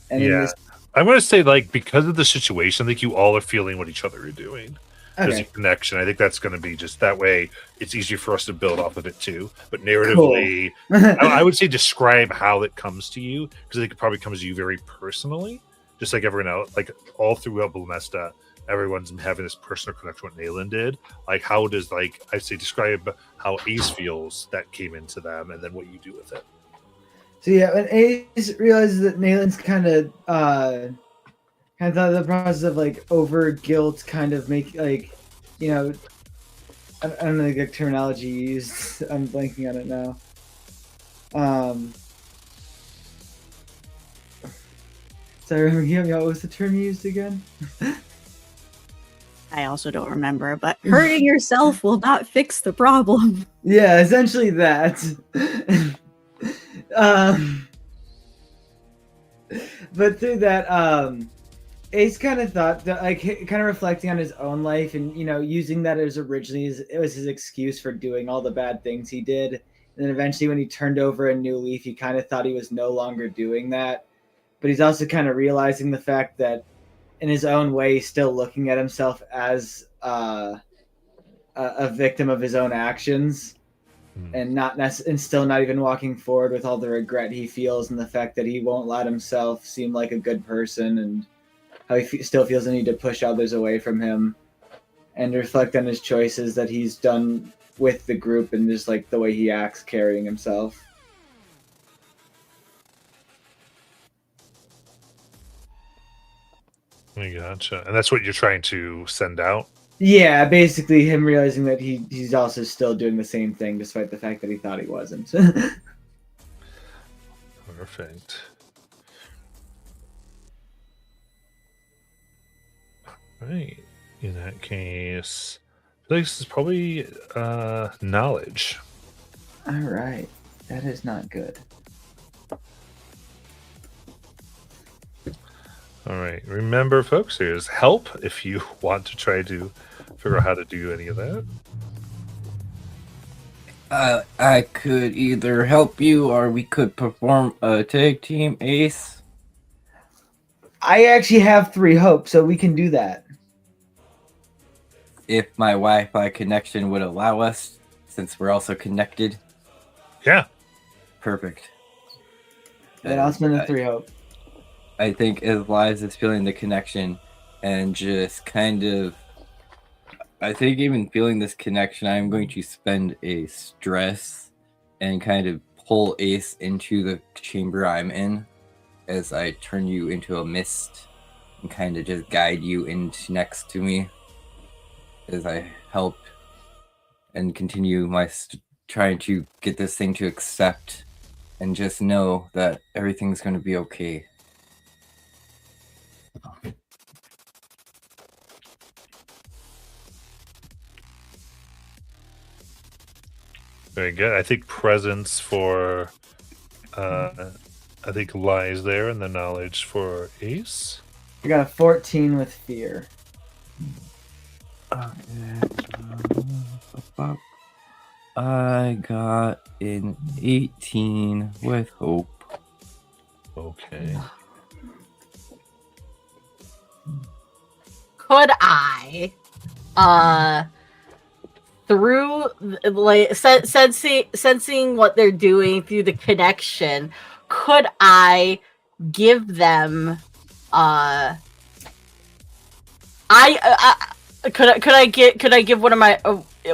And in Yeah. this, I'm going to say, like, because of the situation, I think you all are feeling what each other are doing. There's a okay, connection. I think that's going to be just that way. It's easier for us to build off of it too. But narratively, I would say describe how it comes to you, because I think it probably comes to you very personally, just like everyone else. Like all throughout Blumesta, everyone's having this personal connection with what Nayland did. Like, how does, like, I say describe how Ace feels that came into them, and then what you do with it. So yeah, when Ace realizes that Nayland's kind of the process of like over guilt, kind of make like, you know, I don't know the good terminology used. I'm blanking on it now. Sorry, what was the term used again? I also don't remember, but hurting yourself will not fix the problem. Yeah, essentially that. But through that, Ace kind of thought that, like, kind of reflecting on his own life and, you know, using that as originally it was his excuse for doing all the bad things he did. And then eventually when he turned over a new leaf, he kind of thought he was no longer doing that. But he's also kind of realizing the fact that in his own way, he's still looking at himself as a victim of his own actions. And and still not even walking forward with all the regret he feels and the fact that he won't let himself seem like a good person, and how he still feels the need to push others away from him, and reflect on his choices that he's done with the group and just like the way he acts carrying himself. I gotcha. And that's what you're trying to send out? Yeah, basically him realizing that he's also still doing the same thing despite the fact that he thought he wasn't. Perfect. Right. In that case, I feel like this is probably knowledge. All right, that is not good. All right. Remember, folks, there's help if you want to try to figure out how to do any of that. I could either help you or we could perform a tag team, Ace. I actually have 3 hopes, so we can do that. If my Wi-Fi connection would allow us, since we're also connected. Yeah. Perfect. Then I'll spend the I- 3 hope. I think as Lies is feeling the connection and just kind of, I think even feeling this connection, I'm going to spend a stress and kind of pull Ace into the chamber I'm in as I turn you into a mist and kind of just guide you into next to me as I help and continue my trying to get this thing to accept and just know that everything's going to be okay. Very good. I think presence for, I think lies there, and the knowledge for Ace. I got a 14 with fear. I got an 18 with hope. Okay. Could I, through like sensing what they're doing through the connection, could I give them, I could I give one of my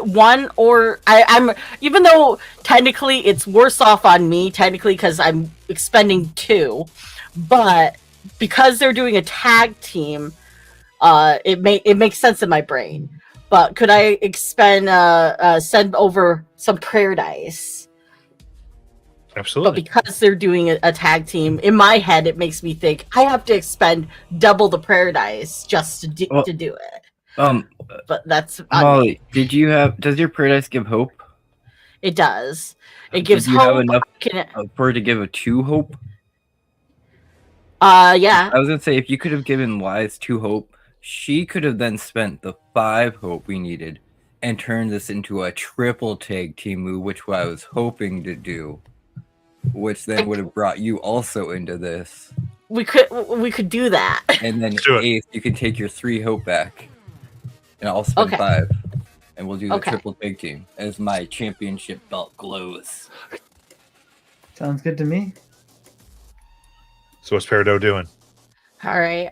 one, or I'm, even though technically it's worse off on me technically because I'm expending 2, but because they're doing a tag team, it makes sense in my brain. But could I send over some prayer dice? But Absolutely. because they're doing a tag team, in my head it makes me think I have to expend double the prayer dice just to do it. But that's on me. Molly, does your paradise give hope? It does. It gives Did you have hope. enough Can, for her to give a 2 hope? yeah. I was gonna say, if you could have given Lies 2 hope, she could have then spent the 5 hope we needed and turned this into a triple tag team move, which I was hoping to do, which then would have brought you also into this. We could do that. And then Do it. Ace, you can take your 3 hope back, and I'll spend Okay. 5, and we'll do the Okay. triple tag team as my championship belt glows. Sounds good to me. So what's Peridot doing? All right.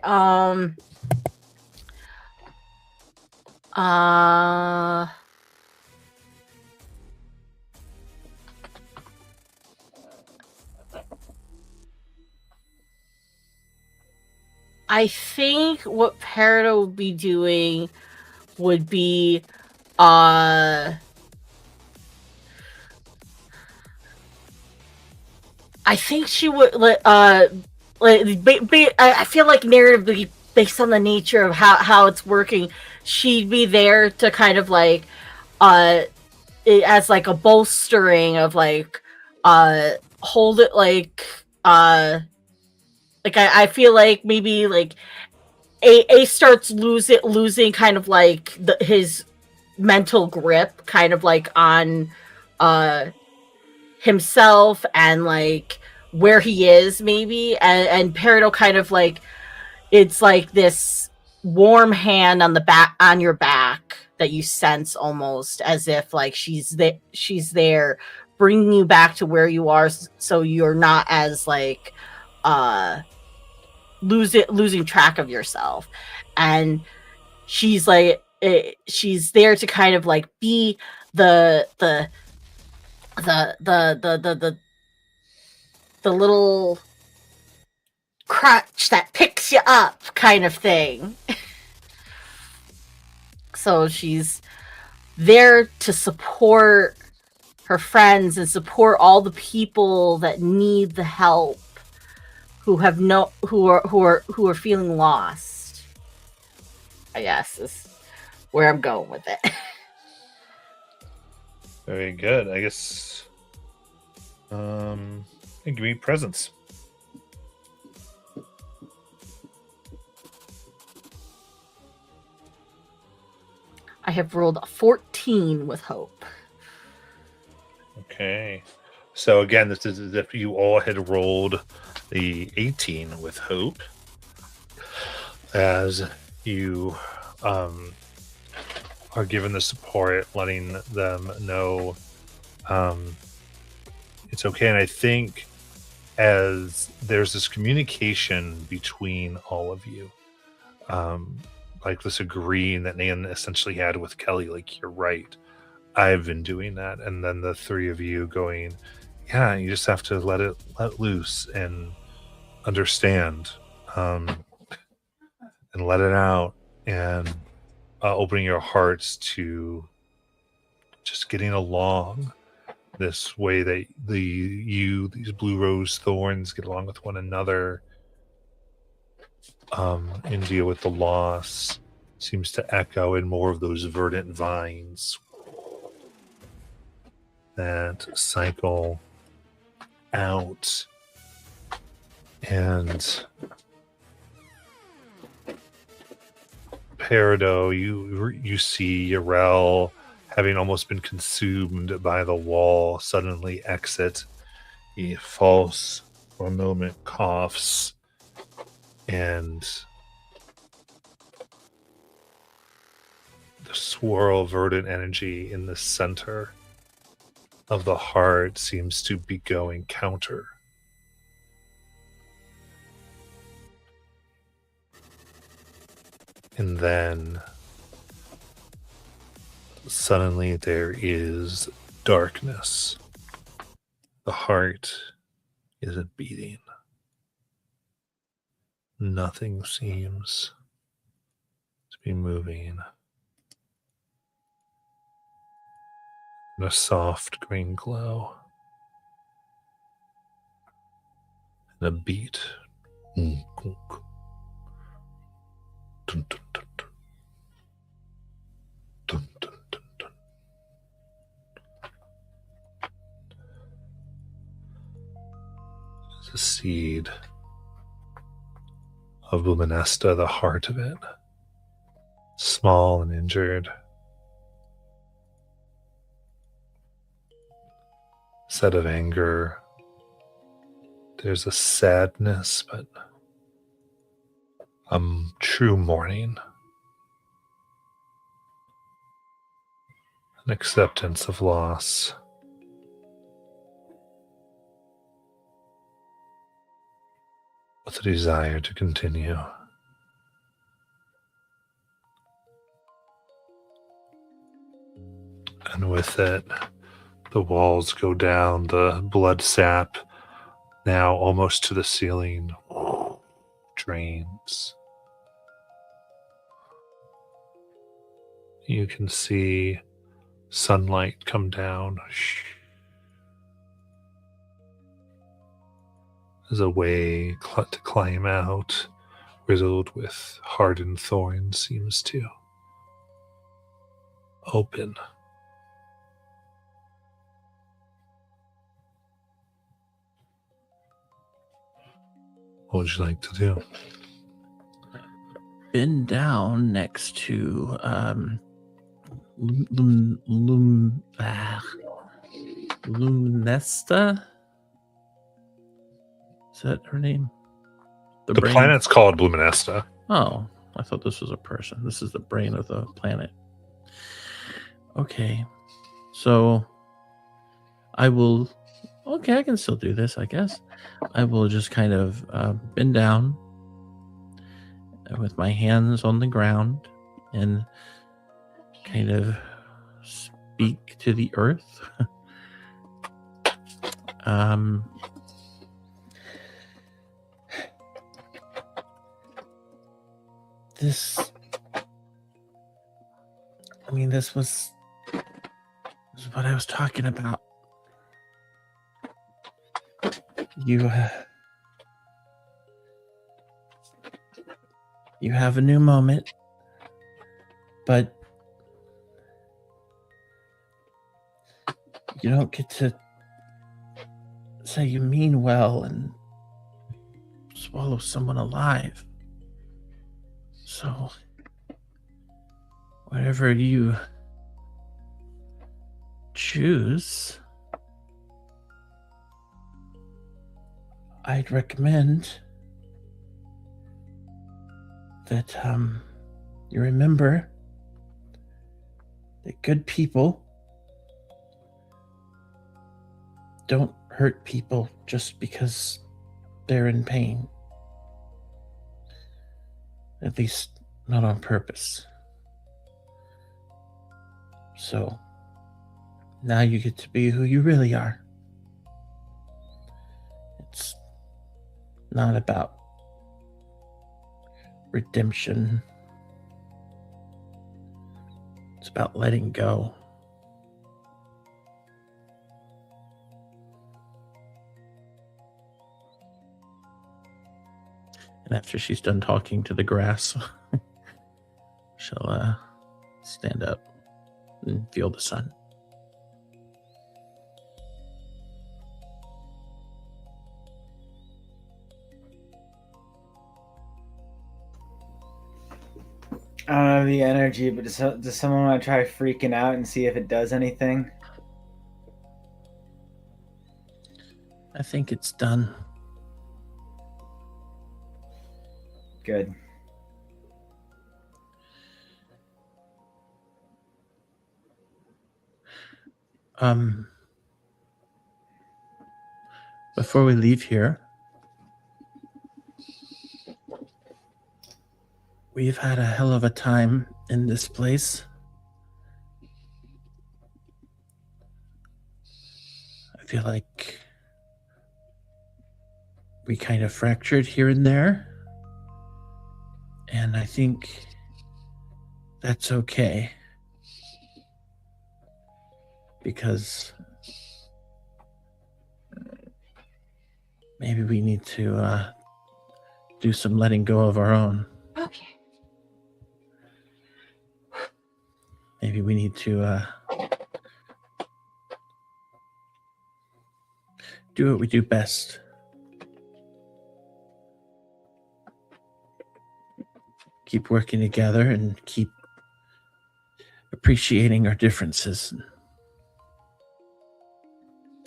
I think what Peridot would be doing would be I think she would I feel like narratively, based on the nature of how it's working, she'd be there to kind of like as like a bolstering of like hold it like I feel like maybe like A starts losing kind of like his mental grip kind of like on himself and like where he is maybe, and Peridot kind of like, it's like this warm hand on the back, on your back, that you sense almost as if like she's there bringing you back to where you are, so you're not as like losing track of yourself. And she's like she's there to kind of like be the little crutch that picks you up kind of thing. So she's there to support her friends and support all the people that need the help, who are feeling lost, I guess is where I'm going with it. Very good. I guess. Give me presents. I have rolled a 14 with hope. Okay. So again, this is as if you all had rolled the 18 with hope, as you are given the support, letting them know it's okay. And I think as there's this communication between all of you, like this agreeing that Nan essentially had with Kelly, like, you're right, I've been doing that. And then the three of you going, yeah, you just have to let loose and understand, and let it out, and opening your hearts to just getting along this way that these blue rose thorns get along with one another, and deal with the loss seems to echo in more of those verdant vines that cycle out. And Peridot, you see Yarel, having almost been consumed by the wall, suddenly exit. He falls for a moment, coughs, and the swirl of verdant energy in the center of the heart seems to be going counter. And then suddenly there is darkness. The heart isn't beating. Nothing seems to be moving. And a soft green glow. And a beat. Dun, dun, dun, dun. Dun, dun, dun, dun. There's a seed of Luminesta, the heart of it, small and injured, set of anger. There's a sadness, but true mourning, an acceptance of loss. With a desire to continue. And with it, the walls go down, the blood sap, now almost to the ceiling, drains. You can see sunlight come down as a way to climb out, riddled with hardened thorns, seems to open. What would you like to do? Been down next to Luminesta. Is that her name? The planet's called Luminesta. Oh, I thought this was a person. This is the brain of the planet. Okay. So I will... Okay, I can still do this, I guess. I will just kind of bend down with my hands on the ground and kind of speak to the earth. This was what I was talking about. You have a new moment, but you don't get to say you mean well and swallow someone alive. So whatever you choose, I'd recommend that you remember that good people don't hurt people just because they're in pain. At least not on purpose. So now you get to be who you really are. It's not about redemption. It's about letting go. And after she's done talking to the grass, she'll stand up and feel the sun. I don't have the energy, but does someone want to try freaking out and see if it does anything? I think it's done. Good. Before we leave here, we've had a hell of a time in this place. I feel like we kind of fractured here and there. And I think that's okay. Because maybe we need to do some letting go of our own. Okay. Maybe we need to do what we do best. Keep working together and keep appreciating our differences.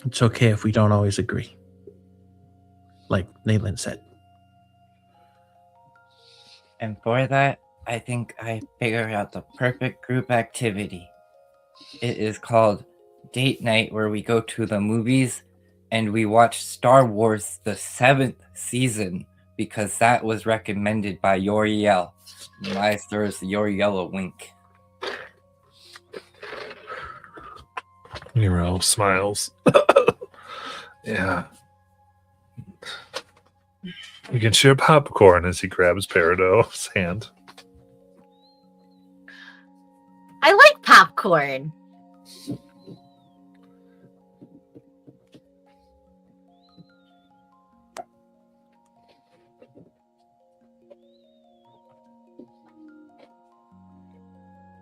It's okay if we don't always agree. Like Nayland said. And for that, I think I figured out the perfect group activity. It is called Date Night, where we go to the movies and we watch Star Wars the 7th season because that was recommended by Yoriel. My stars Yoriel a wink. Nero smiles. Yeah. You can share popcorn as he grabs Peridot's hand. I like popcorn.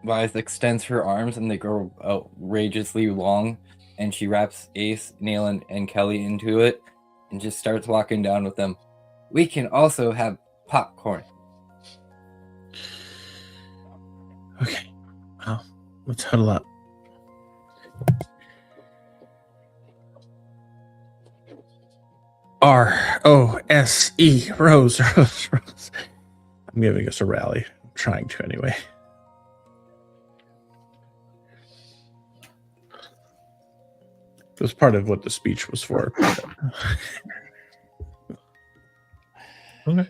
Wise extends her arms and they grow outrageously long, and she wraps Ace, Nayland, and Kelly into it and just starts walking down with them. We can also have popcorn. Okay. Well, let's huddle up. R-O-S-E. Rose. I'm giving us a rally. I'm trying to anyway. It was part of what the speech was for. Okay.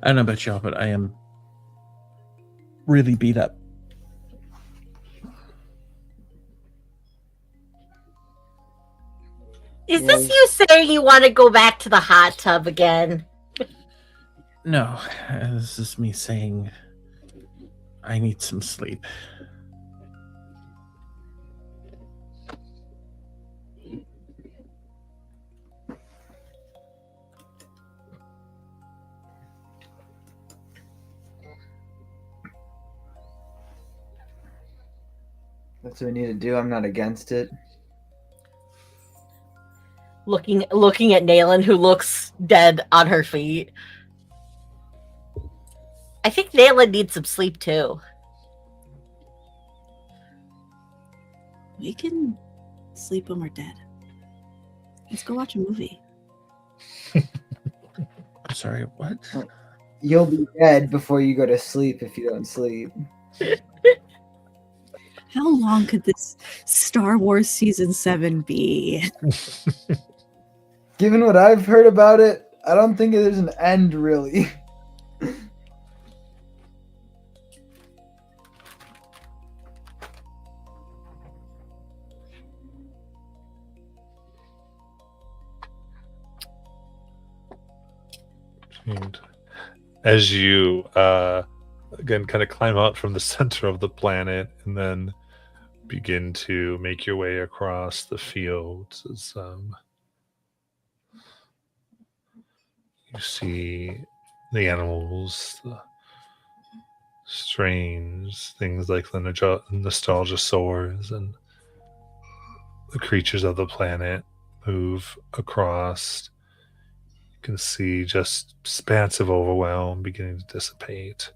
I don't know about y'all, but I am really beat up. Is this you saying you want to go back to the hot tub again? No, this is me saying I need some sleep. That's what we need to do. I'm not against it. Looking at Nayland, who looks dead on her feet. I think Nayland needs some sleep too. We can sleep when we're dead. Let's go watch a movie. sorry, what? You'll be dead before you go to sleep if you don't sleep. How long could this Star Wars Season 7 be? Given what I've heard about it, I don't think there's an end really. And as you again kind of climb out from the center of the planet and then begin to make your way across the fields, as you see the animals, the strange things like the nostalgia sores and the creatures of the planet move across. You can see just expansive overwhelm beginning to dissipate.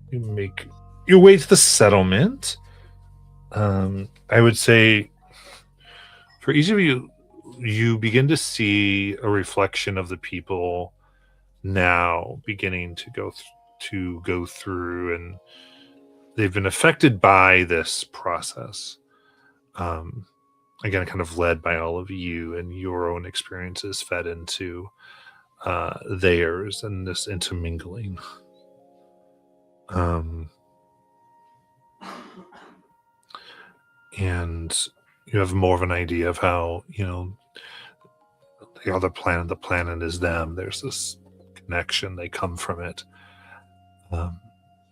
You make your way to the settlement. I would say for each of you, you begin to see a reflection of the people now beginning to go through, and they've been affected by this process. Again, kind of led by all of you and your own experiences fed into theirs and this intermingling. And you have more of an idea of how, the other planet, the planet is them. There's this connection, they come from it.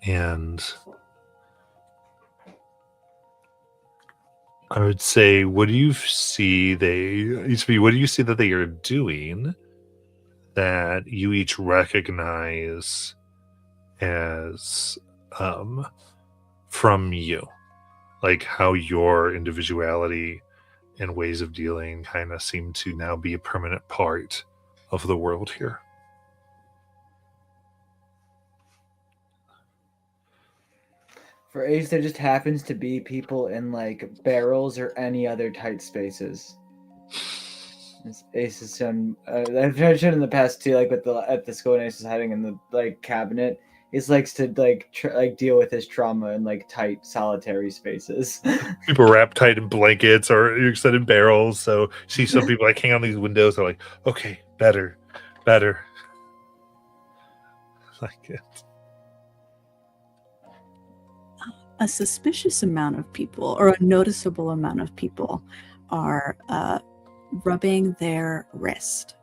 And I would say, what do you see that they are doing that you each recognize as from you? Like how your individuality and ways of dealing kind of seem to now be a permanent part of the world here. For Ace, there just happens to be people in like barrels or any other tight spaces. Ace has shown. I've shown in the past too, like at the school, and Ace is hiding in the like cabinet. Ace likes to deal with his trauma in like tight solitary spaces. People wrapped tight in blankets or you said in barrels. So see some people like hang on these windows. They're like, okay, better. Like it. A suspicious amount of people, or a noticeable amount of people, are rubbing their wrist,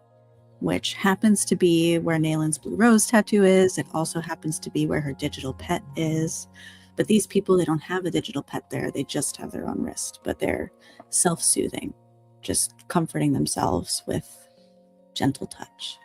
which happens to be where Nayland's Blue Rose tattoo is. It also happens to be where her digital pet is. But these people, they don't have a digital pet there. They just have their own wrist, but they're self-soothing, just comforting themselves with gentle touch.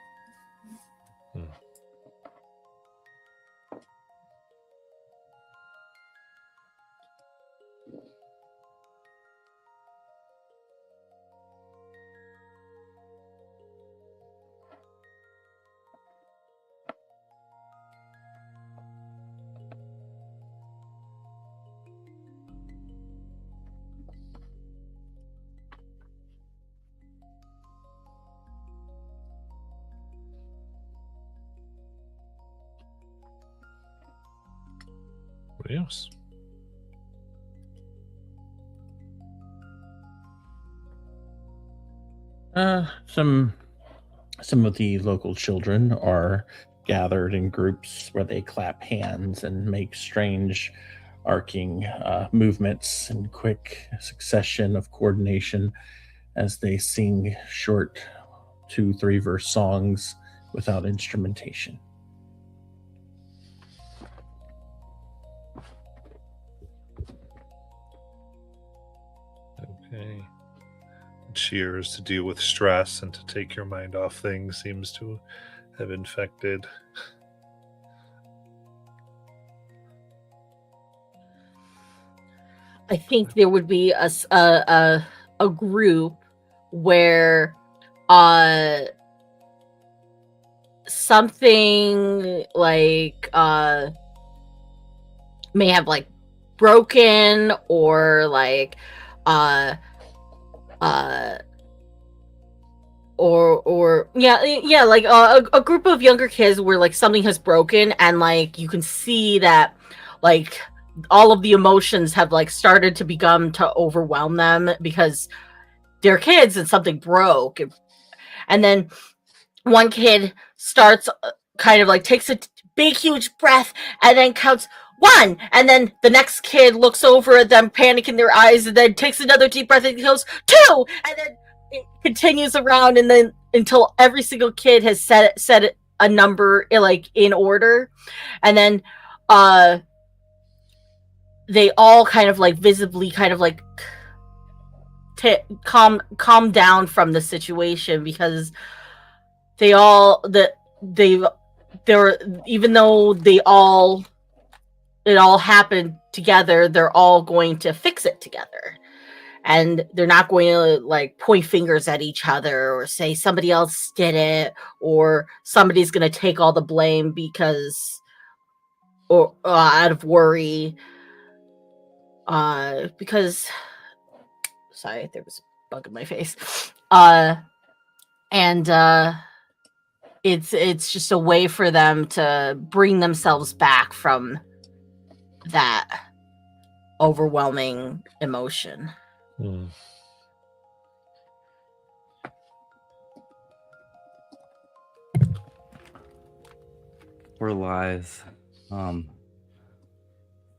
What else? Some of the local children are gathered in groups where they clap hands and make strange arcing movements in quick succession of coordination as they sing short 2-3 verse songs without instrumentation. Okay. Cheers to deal with stress and to take your mind off things seems to have infected. I think there would be a group where something like may have like broken or like or yeah, like a group of younger kids where like something has broken, and like you can see that like all of the emotions have like started to become to overwhelm them because they're kids and something broke. And then one kid starts kind of like takes a big huge breath and then counts 1, and then the next kid looks over at them, panic in their eyes, and then takes another deep breath and goes 2, and then it continues around, and then until every single kid has set a number like in order, and then they all kind of like visibly kind of like calm down from the situation, because they're even though it all happened together, they're all going to fix it together, and they're not going to like point fingers at each other or say somebody else did it or somebody's going to take all the blame because or out of worry, because sorry, there was a bug in my face, and it's just a way for them to bring themselves back from that overwhelming emotion. Poor Lies. Some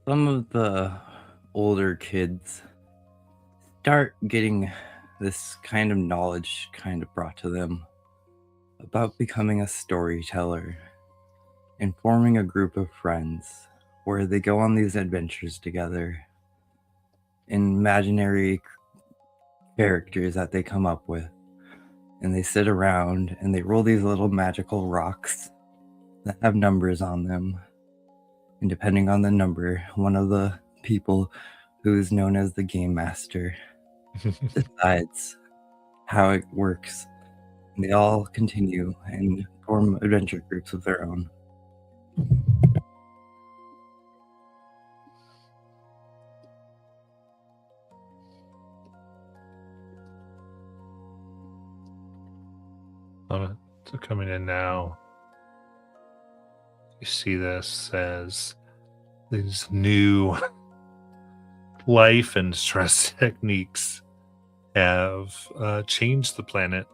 of the older kids start getting this kind of knowledge kind of brought to them about becoming a storyteller and forming a group of friends where they go on these adventures together, imaginary characters that they come up with, and they sit around and they roll these little magical rocks that have numbers on them, and depending on the number, one of the people who is known as the game master decides how it works, and they all continue and form adventure groups of their own. So coming in now, you see this as these new life and stress techniques have changed the planet,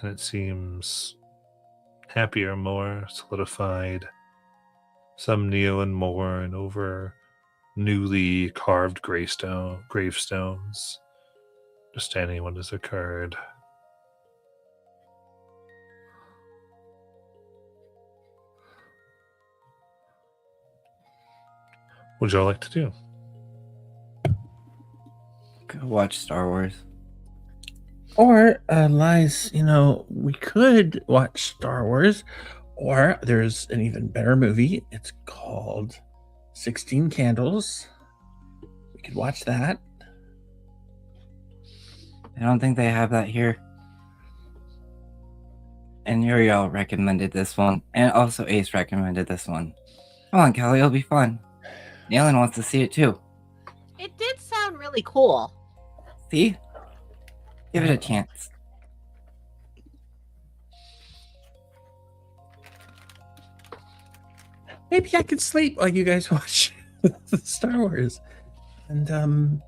and it seems happier, more solidified. Some kneel and mourn over newly carved gravestones, understanding what has occurred. What would y'all like to do? Go watch Star Wars. Or, Lies, we could watch Star Wars, or there's an even better movie. It's called 16 Candles. We could watch that. I don't think they have that here. And Uriel recommended this one, and also Ace recommended this one. Come on, Kelly, it'll be fun. Naylan wants to see it too. It did sound really cool. See? Give it a chance. Maybe I could sleep while you guys watch Star Wars. And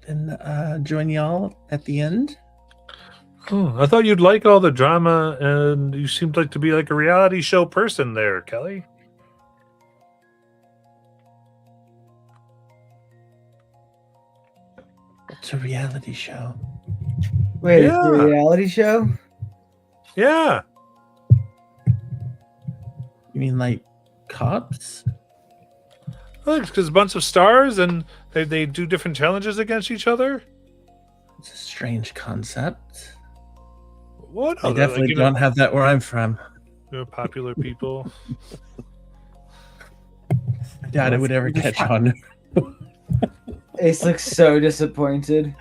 then join y'all at the end. Oh, I thought you'd like all the drama, and you seemed like to be like a reality show person there, Kelly. It's a reality show. Wait, Yeah. it's a reality show? Yeah. You mean like cops? Well, it's because a bunch of stars, and they do different challenges against each other. It's a strange concept. What? I definitely don't have that where I'm from. Popular people. I doubt it would ever catch on. Ace looks so disappointed.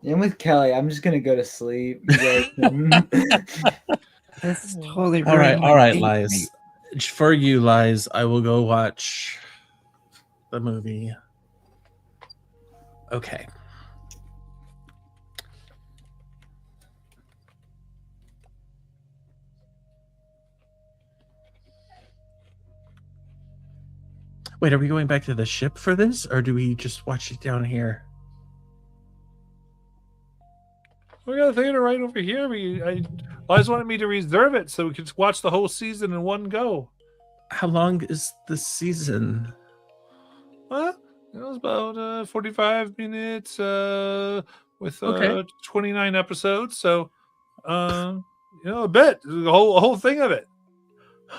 I'm with Kelly. I'm just gonna go to sleep. You guys can- This is totally All right, ruining my date Lies. night. For you, Lies, I will go watch the movie. Okay. Wait, are we going back to the ship for this, or do we just watch it down here? We got a theater right over here. I always wanted me to reserve it so we could watch the whole season in one go. How long is the season? Well, it was about 45 minutes with Okay. 29 episodes. So, a bit, the whole thing of it.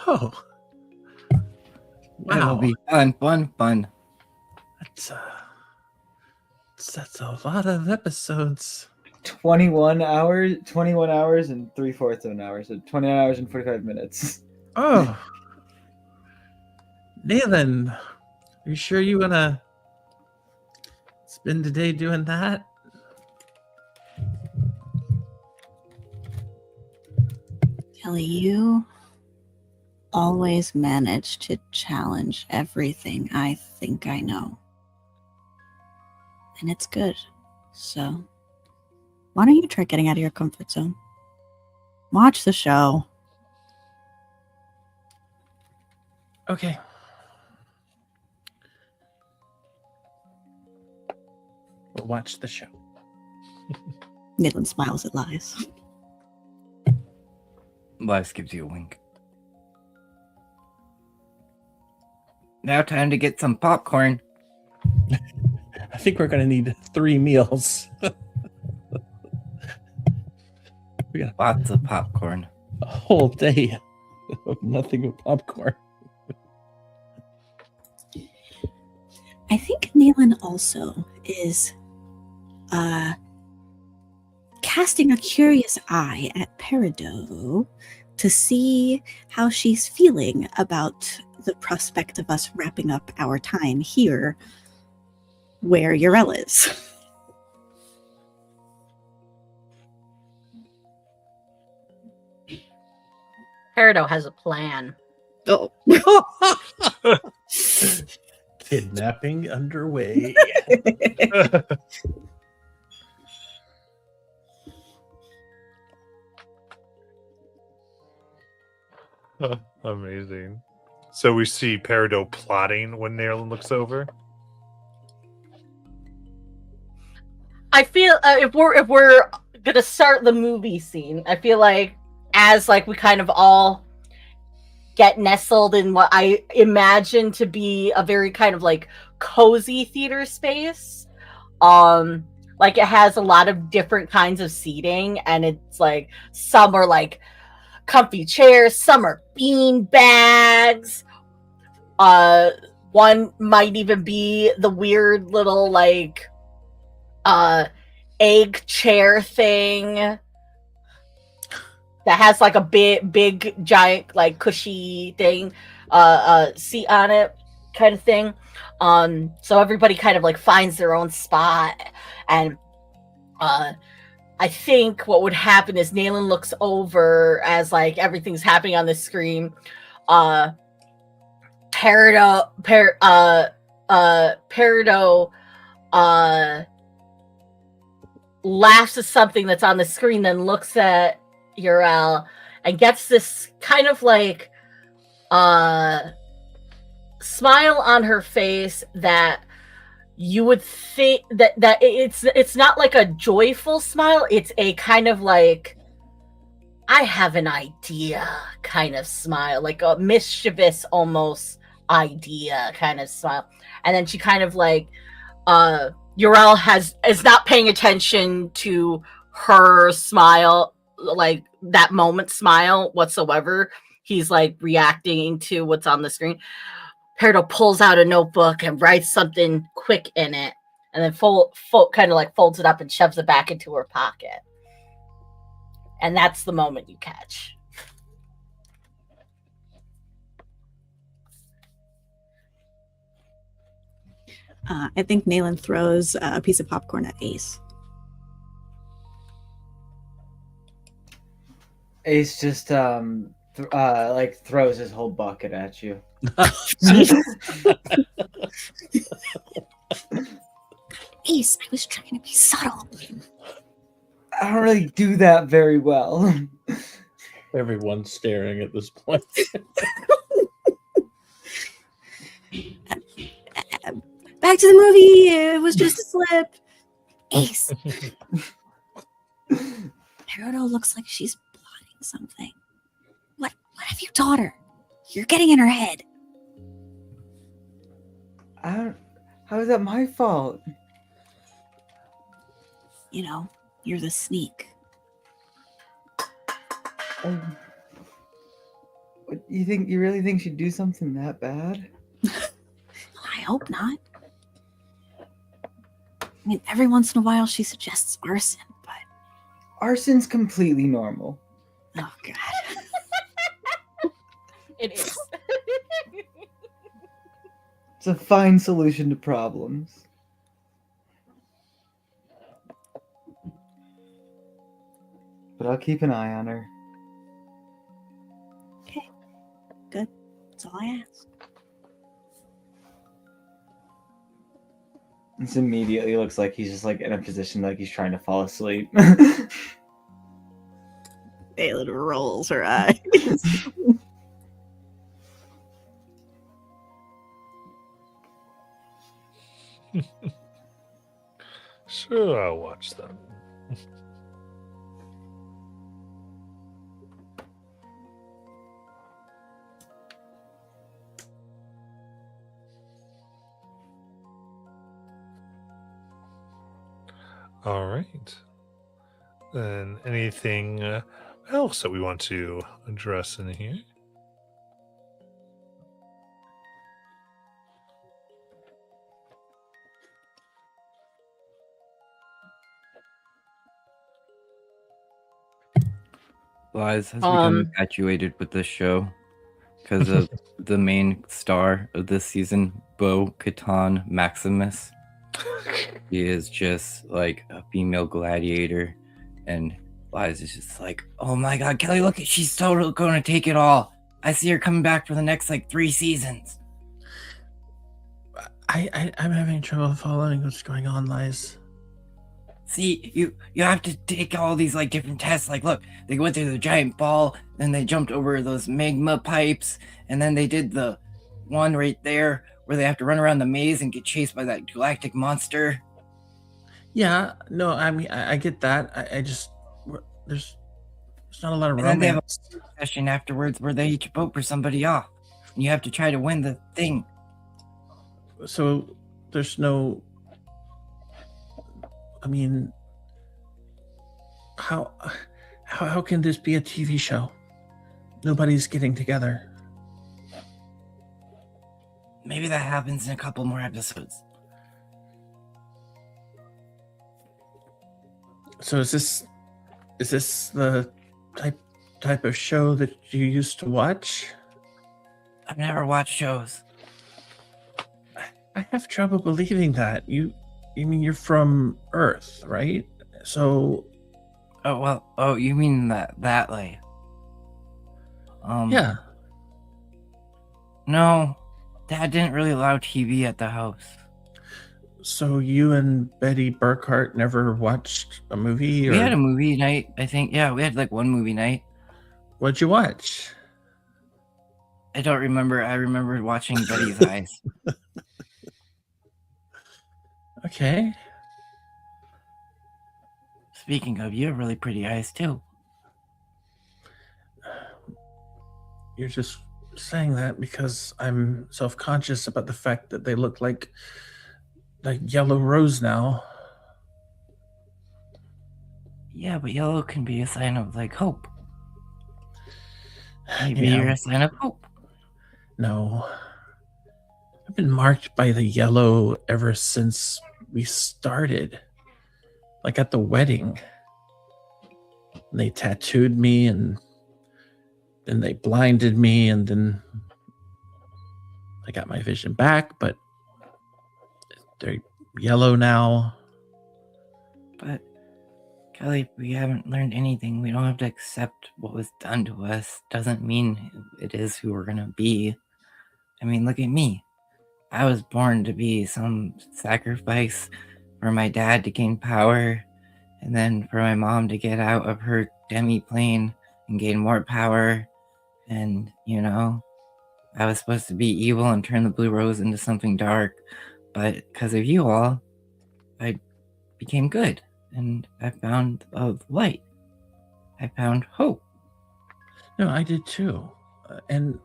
Oh, It'll wow! be fun. That's a lot of episodes. 21 hours and 3/4 of an hour, so 29 hours and 45 minutes. Oh, Nathan, are you sure you wanna spend the day doing that? Kelly, you always manage to challenge everything I think I know. And it's good. So, why don't you try getting out of your comfort zone? Watch the show. Okay. We'll watch the show. Nathan smiles at Lies. Lies gives you a wink. Now time to get some popcorn. I think we're gonna need 3 meals. We got Lots of popcorn. a whole day of nothing but popcorn. I think Nayland also is casting a curious eye at Peridot to see how she's feeling about the prospect of us wrapping up our time here where Urel is. Peridot has a plan. Oh. Kidnapping underway. Amazing. So we see Peridot plotting when Nayland looks over. I feel if we're gonna start the movie scene, I feel like as like we kind of all get nestled in what I imagine to be a very kind of like cozy theater space. Like it has a lot of different kinds of seating, and it's like some are like comfy chairs, some are bean bags. One might even be the weird little like egg chair thing that has like a big giant like cushy thing seat on it kind of thing. So everybody kind of like finds their own spot, and I think what would happen is Nayland looks over as like everything's happening on the screen. Peridot laughs at something that's on the screen, then looks at Urel and gets this kind of like smile on her face that you would think that it's not like a joyful smile, it's a kind of like I have an idea kind of smile, like a mischievous almost idea kind of smile. And then she kind of like Urel is not paying attention to her smile, like that moment smile whatsoever. He's like reacting to what's on the screen. Peridot pulls out a notebook and writes something quick in it, and then kind of like folds it up and shoves it back into her pocket. And that's the moment you catch. I think Nayland throws a piece of popcorn at Ace. Ace just like throws his whole bucket at you. Ace, I was trying to be subtle. I don't really do that very well. Everyone's staring at this point. Back to the movie. It was just a slip. Ace. Peridot looks like she's plotting something. What have you taught her? You're getting in her head. How is that my fault? You know, you're the sneak. What, you really think she'd do something that bad? I hope not. I mean, every once in a while she suggests arson, but Arson's completely normal. oh god. It is. It's a fine solution to problems. But I'll keep an eye on her. Okay. Good. That's all I ask. This immediately looks like he's just like in a position like he's trying to fall asleep. Balin rolls her eyes. Sure, I'll watch them. All right. Then anything else that we want to address in here? Lies has become infatuated with this show because of the main star of this season, Bo Katan Maximus. He is just like a female gladiator, and Lies is just like, oh my god, Kelly, look, she's totally going to take it all. I see her coming back for the next like 3 seasons. I'm having trouble following what's going on, Lies. See, you have to take all these like different tests. Like, look, they went through the giant ball, then they jumped over those magma pipes, and then they did the one right there where they have to run around the maze and get chased by that galactic monster. Yeah, no, I mean, I get that. I just there's not a lot of And then they have romance. a session afterwards where they each vote for somebody off. And you have to try to win the thing. So there's no. I mean, how can this be a TV show? Nobody's getting together. Maybe that happens in a couple more episodes. So is this the type of show that you used to watch? I've never watched shows. I have trouble believing that. You mean you're from Earth, right? So Oh, well, you mean that like... yeah. No, Dad didn't really allow TV at the house. So you and Betty Burkhart never watched a movie? Or We had a movie night, I think. Yeah, we had like one movie night. what'd you watch? I don't remember. I remember watching Betty's Eyes. Okay. Speaking of, you have really pretty eyes too. You're just saying that because I'm self-conscious about the fact that they look like yellow rose now. Yeah, but yellow can be a sign of like hope. Maybe Yeah. you're a sign of hope. No. I've been marked by the yellow ever since we started. Like at the wedding. They tattooed me and then they blinded me and then I got my vision back, but they're yellow now. But Kelly, we haven't learned anything. We don't have to accept what was done to us. Doesn't mean it is who we're gonna be. I mean, look at me. I was born to be some sacrifice for for my dad to gain power, and then for my mom to get out of her demi-plane and gain more power. And, I was supposed to be evil and turn the Blue Rose into something dark, but because of you all, I became good, and I found a light. I found hope. No, I did too. And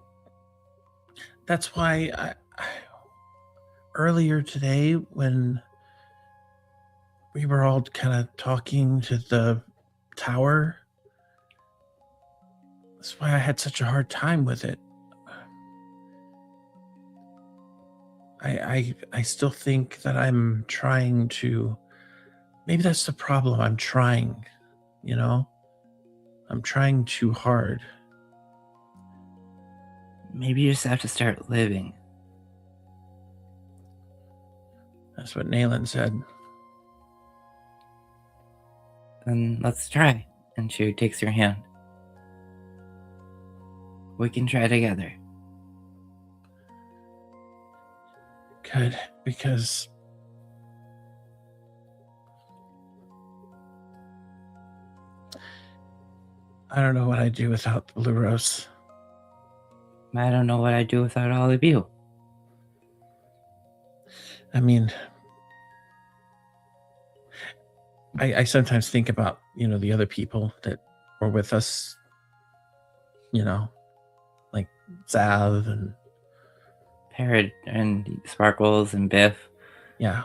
that's why I earlier today, when we were all kind of talking to the tower, that's why I had such a hard time with it. I still think that I'm trying to, maybe that's the problem. I'm trying, I'm trying too hard. Maybe you just have to start living. That's what Nayland said. Then let's try. And she takes your hand. We can try together. Good, because I don't know what I'd do without the Blue Rose. I don't know what I'd do without all of you. I mean, I sometimes think about, the other people that were with us, like Zav and Parrot and Sparkles and Biff. yeah.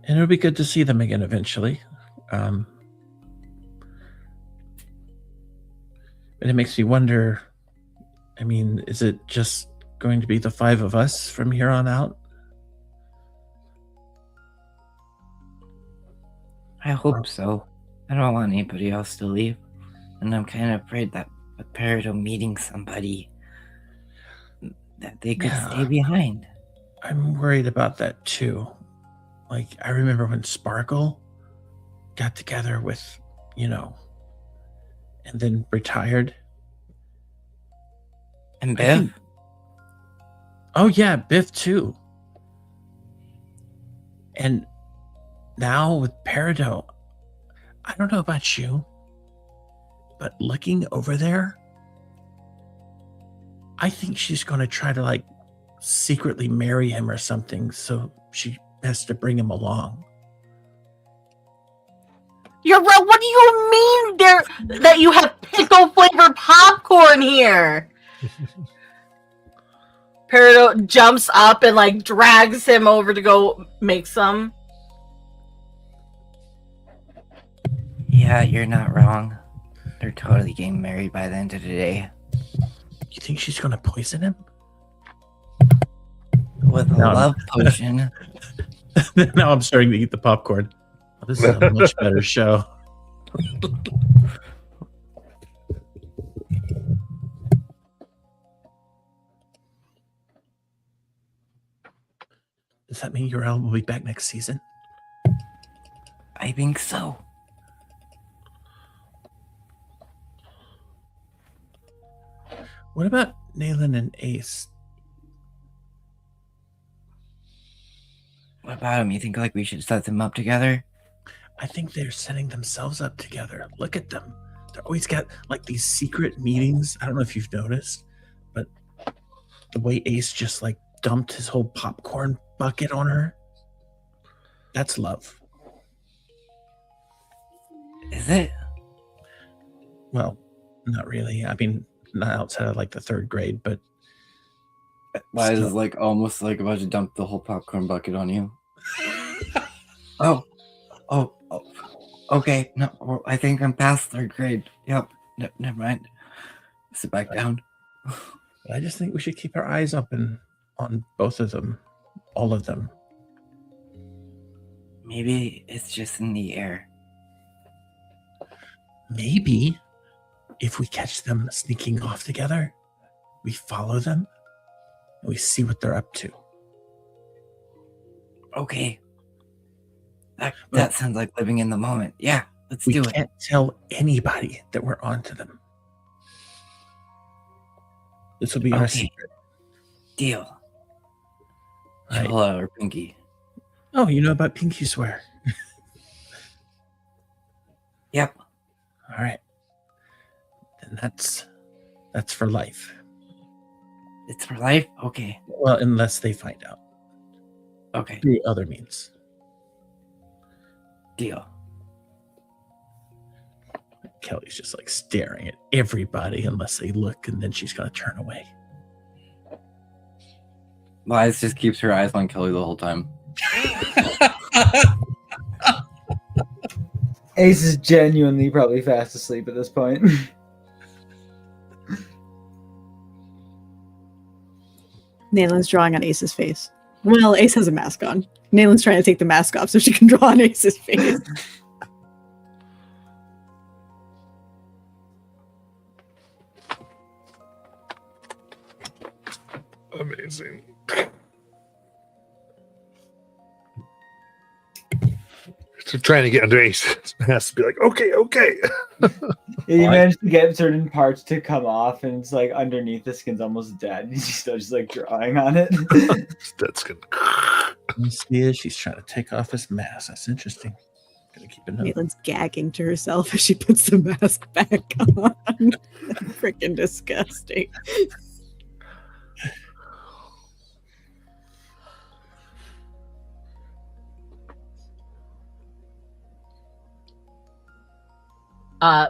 And it'll be good to see them again eventually. But it makes me wonder, I mean, is it just going to be the 5 of us from here on out? I hope so. I don't want anybody else to leave. And I'm kind of afraid that with Peridot meeting somebody, that they could Yeah. stay behind. I'm worried about that too. Like, I remember when Sparkle got together with, and then retired. And I Biff? think- Oh yeah, Biff too. And now with Peridot, I don't know about you, but looking over there, I think she's going to try to secretly marry him or something, so she has to bring him along. You're right. What do you mean that you have pickle flavored popcorn here? Peridot jumps up and drags him over to go make some. Yeah, you're not wrong. They're totally getting married by the end of the day. You think she's going to poison him? With a No. love potion. Now I'm starting to eat the popcorn. Oh, this is a much better show. Does that mean Uriel will be back next season? I think so. What about Nayland and Ace? What about him? You think we should set them up together? I think they're setting themselves up together. Look at them. They're always got these secret meetings. I don't know if you've noticed, but the way Ace just dumped his whole popcorn bucket on her. That's love. Is it? Well, not really. I mean, not outside of the 3rd grade, but Why still. is almost about to dump the whole popcorn bucket on you? Oh, okay. No, I think I'm past 3rd grade. Yep. Never mind. Sit back down. I just think we should keep our eyes open on both of them, all of them. Maybe it's just in the air. Maybe if we catch them sneaking off together, we follow them and we see what they're up to. Okay. That sounds like living in the moment. Yeah, let's We do it. can't tell anybody that we're onto them. This will be our Okay. secret. Deal. Right. Chola or Pinky. Oh, you know about pinky swear. Yep. All right. Then that's for life. It's for life? Okay. Well, unless they find out Okay. through other means. Deal. Kelly's just like staring at everybody unless they look, and then she's gonna turn away. Liz just keeps her eyes on Kelly the whole time. Ace is genuinely probably fast asleep at this point. Nalen's drawing on Ace's face. Well, Ace has a mask on. Nalen's trying to take the mask off so she can draw on Ace's face. Amazing. So trying to get under Ace has to be like, okay. Yeah, you managed to get certain parts to come off, and it's like underneath the skin's almost dead. And she's still just like drawing on it. That's good. You see it? She's trying to take off his mask. That's interesting. Gonna keep it. Nalen's gagging to herself as she puts the mask back on. Freaking disgusting.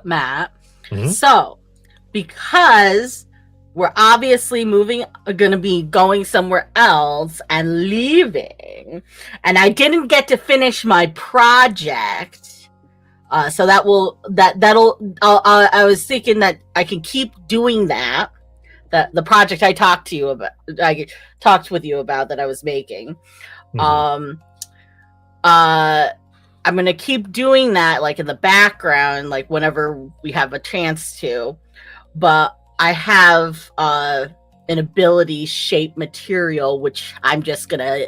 Matt. Mhm. So, because we're obviously going to be going somewhere else and leaving, and I didn't get to finish my project. So I was thinking that I can keep doing that. The project I talked with you about that I was making. Mhm. I'm gonna keep doing that, like in the background, like whenever we have a chance to. But I have an ability shape material, which I'm just gonna.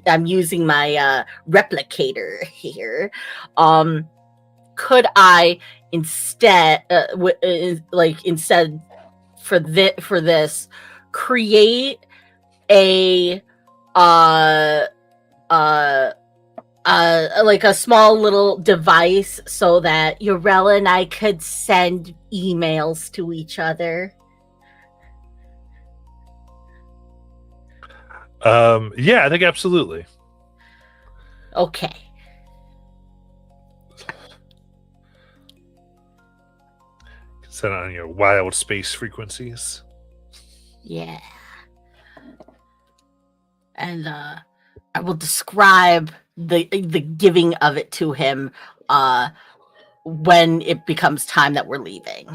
I'm using my replicator here. Could I instead, instead for this, create a like a small little device so that Urella and I could send emails to each other? Yeah, I think absolutely. Okay. Set on your wild space frequencies. Yeah. And I will describe the giving of it to him when it becomes time that we're leaving.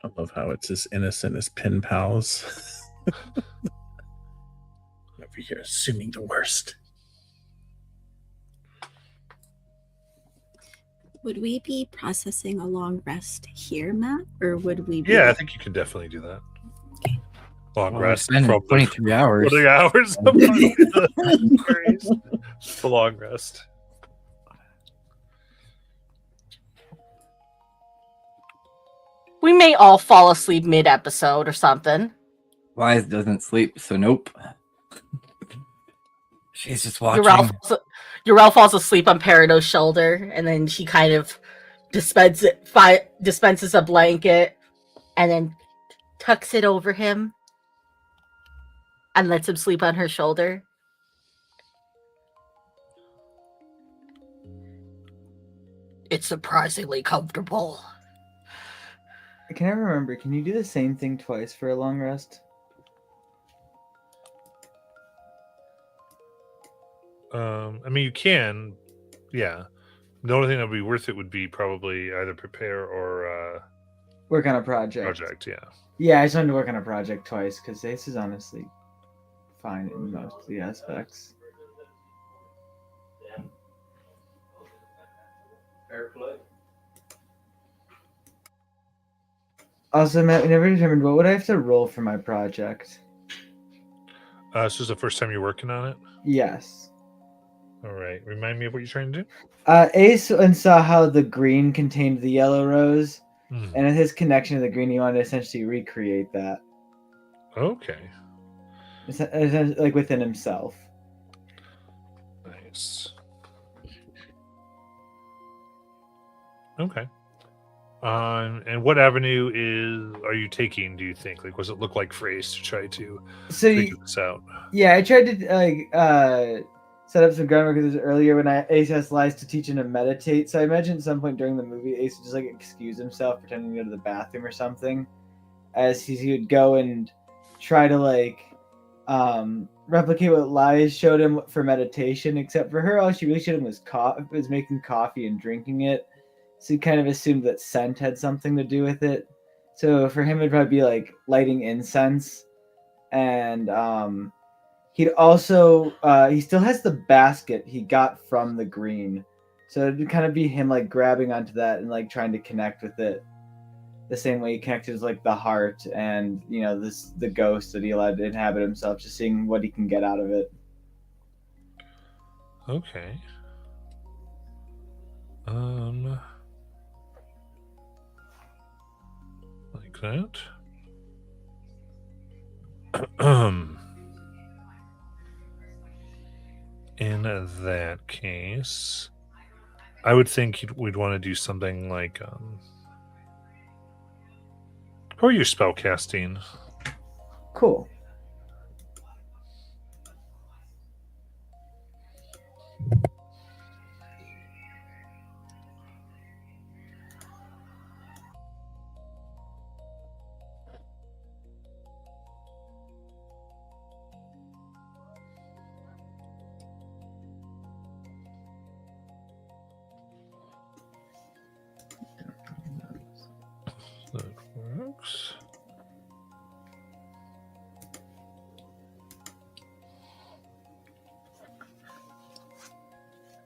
I love how it's as innocent as pen pals. Over here, assuming the worst. Would we be processing a long rest here, Matt? Or would we be... Yeah, I think you can definitely do that. Long Well, rest spending from 23 hours. 20 hours. The long rest. We may all fall asleep mid-episode or something. Wise doesn't sleep, so nope. She's just watching. Urel falls asleep on Perido's shoulder, and then she kind of dispenses a blanket, and then tucks it over him, and lets him sleep on her shoulder. It's surprisingly comfortable. I can never remember. Can you do the same thing twice for a long rest? I mean, you can. Yeah. The only thing that would be worth it would be probably either prepare or Work on a project. yeah. Yeah, I just wanted to work on a project twice because Ace is honestly fine in most of the aspects. Also, Matt, we never determined what would I have to roll for my project. This is the first time you're working on it? Yes. All right. Remind me of what you're trying to do? Ace and saw how the green contained the yellow rose, Hmm. and his connection to the green, he wanted to essentially recreate that. Okay. like within himself. Nice. Okay. And what avenue are you taking? Do you think? Like, was it look like phrase to try to So figure this out? yeah, I tried to set up some groundwork with this earlier when Ace asked Lies to teach him to meditate. So I imagine at some point during the movie, Ace would just like excuse himself, pretending to go to the bathroom or something, as he would go and try to like replicate what Lies showed him for meditation. Except for her, all she really showed him was making coffee and drinking it. So he kind of assumed that scent had something to do with it. So for him, it'd probably be like lighting incense, and he'd also he still has the basket he got from the green, so it'd kind of be him like grabbing onto that and like trying to connect with it, the same way he connected with like the heart and the ghost that he allowed to inhabit himself, just seeing what he can get out of it. Okay. Like that. In that case, I would think we'd want to do something like or your spell casting. Cool. That works.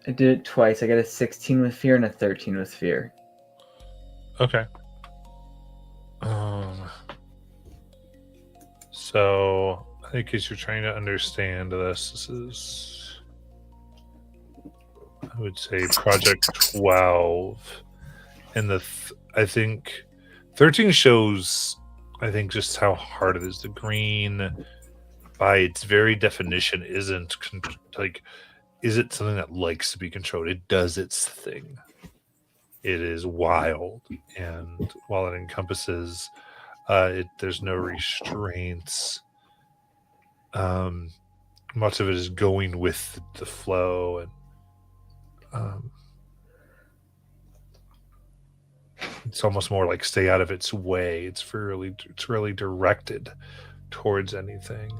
I did it twice. I got a 16 with fear and a 13 with fear. Okay. So I think as you're trying to understand this is, I would say, Project 12, and I think 13 shows, I think, just how hard it is. The green, by its very definition, isn't something that likes to be controlled. It does its thing. It is wild, and while it encompasses, there's no restraints. Much of it is going with the flow, and it's almost more like stay out of its way. It's really directed towards anything.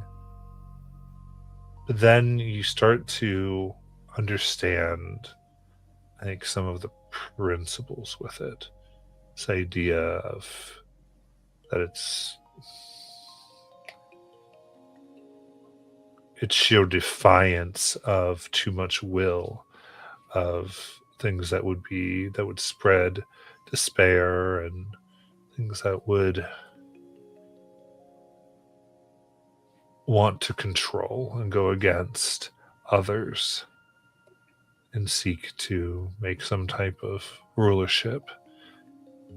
But then you start to understand, I think, some of the principles with it. This idea of that it's sheer defiance of too much will, of things that would spread despair, and things that would want to control and go against others and seek to make some type of rulership.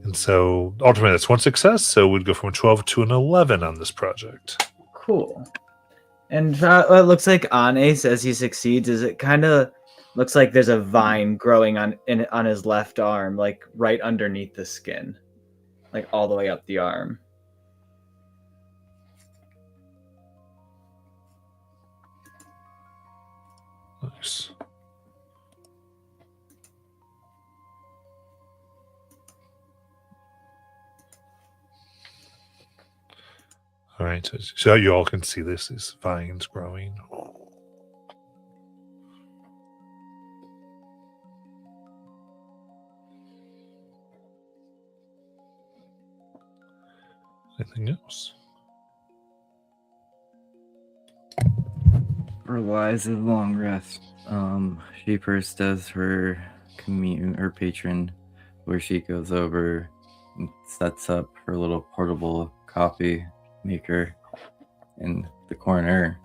And so ultimately that's one success, so we'd go from a 12 to an 11 on this project. Cool. And it looks like on Ace, as he succeeds, is it kind of looks like there's a vine growing on his left arm, like right underneath the skin, like all the way up the arm. Nice. All right, so you all can see these vines growing. Anything else? For Liza's long rest, she first does her patron, where she goes over and sets up her little portable coffee maker in the corner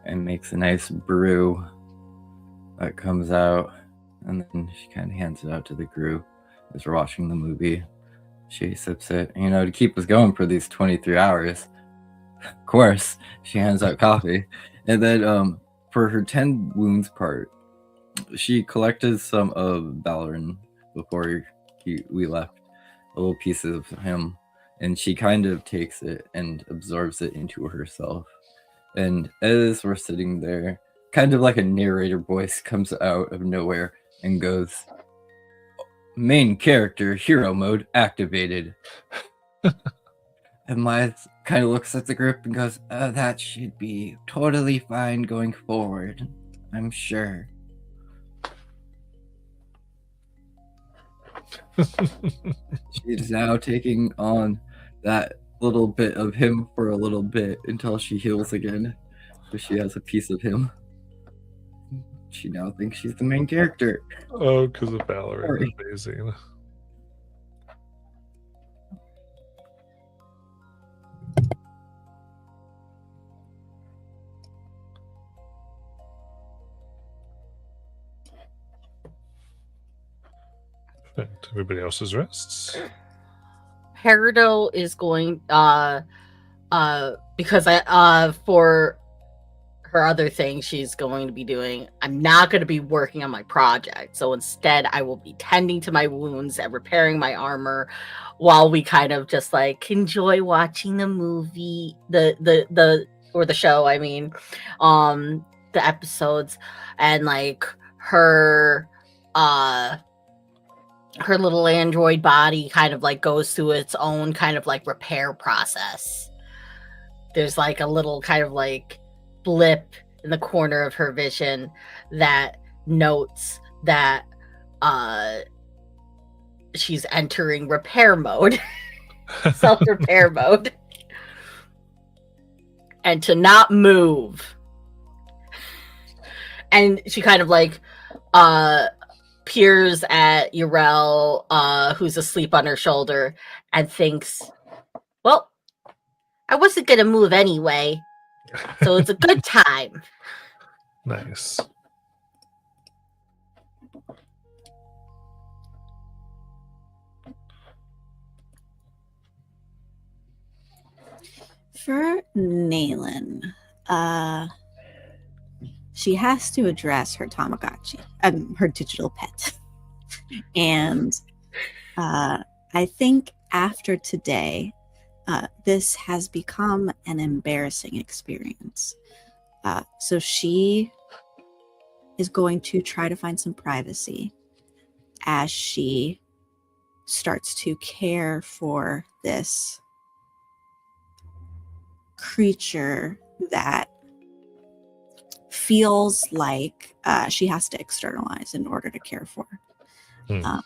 and makes a nice brew that comes out, and then she kind of hands it out to the group as we're watching the movie. She sips it, to keep us going for these 23 hours. Of course, she hands out coffee. And then for her 10 wounds part, she collected some of Valoran before we left, a little pieces of him, and she kind of takes it and absorbs it into herself. And as we're sitting there, kind of like a narrator voice comes out of nowhere and goes, "Main character hero mode activated." And Maya kind of looks at the group and goes, "That should be totally fine going forward, I'm sure." She's now taking on that little bit of him for a little bit until she heals again. So she has a piece of him. She now thinks she's the main character. Oh, because of Valerie. Sorry. Amazing. Perfect. Everybody else's rests. Peridot is going because for her other thing she's going to be doing, I'm not going to be working on my project. So instead I will be tending to my wounds and repairing my armor while we kind of just like enjoy watching the movie, the show, I mean, the episodes, and like her little android body kind of like goes through its own kind of like repair process. There's like a little kind of like blip in the corner of her vision that notes that she's entering repair mode, self-repair mode, and to not move. And she kind of like peers at Yrel, who's asleep on her shoulder, and thinks, well, I wasn't gonna move anyway, so it's a good time. Nice. For Naylin, she has to address her Tamagotchi, her digital pet. And I think after today, this has become an embarrassing experience. So she is going to try to find some privacy as she starts to care for this creature that feels like she has to externalize in order to care for. And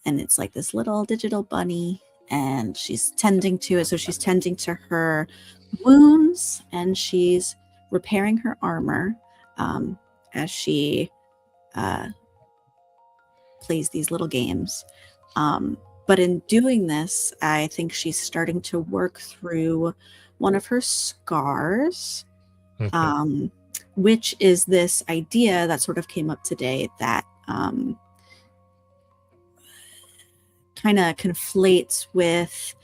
it's like this little digital bunny, and she's tending to it. So she's tending to her wounds, and she's repairing her armor as she plays these little games. But in doing this, I think she's starting to work through one of her scars, which is this idea that sort of came up today that kind of conflates with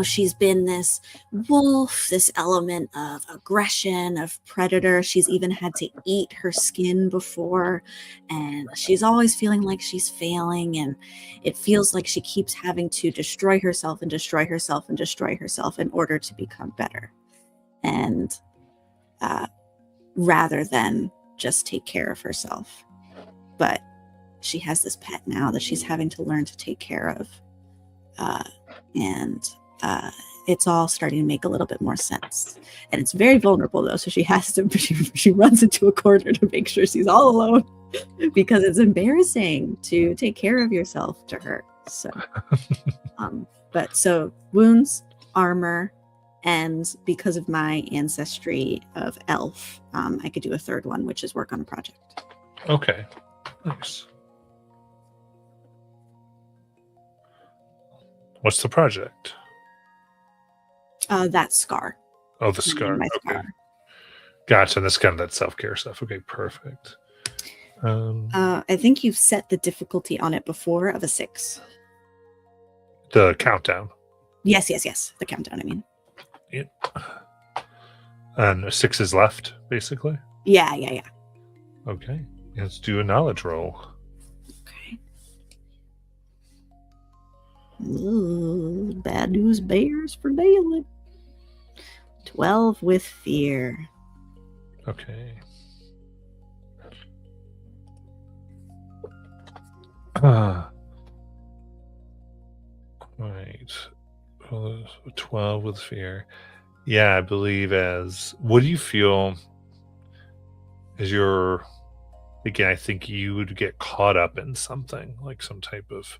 she's been this wolf, this element of aggression, of predator. She's even had to eat her skin before, and she's always feeling like she's failing, and it feels like she keeps having to destroy herself and destroy herself and destroy herself in order to become better, and rather than just take care of herself. But she has this pet now that she's having to learn to take care of. And it's all starting to make a little bit more sense. And it's very vulnerable, though, so she has to, she runs into a corner to make sure she's all alone, because it's embarrassing to take care of yourself to her. So, but so wounds, armor, and because of my ancestry of elf, I could do a third one, which is work on a project. Okay. Nice. What's the project? That scar. Oh, the scar. My Okay. scar. Gotcha. And that's kind of that self-care stuff. Okay, perfect. I think you've set the difficulty on it before of a 6. The countdown. Yes. The countdown, I mean. And 6 is left, basically. Yeah. Okay. Let's do a knowledge roll. Okay. Ooh, bad news bears for Dalen. 12 with fear. Okay. Right. Well, 12 with fear. Yeah, I believe as. What do you feel as you're. Again, I think you would get caught up in something, like some type of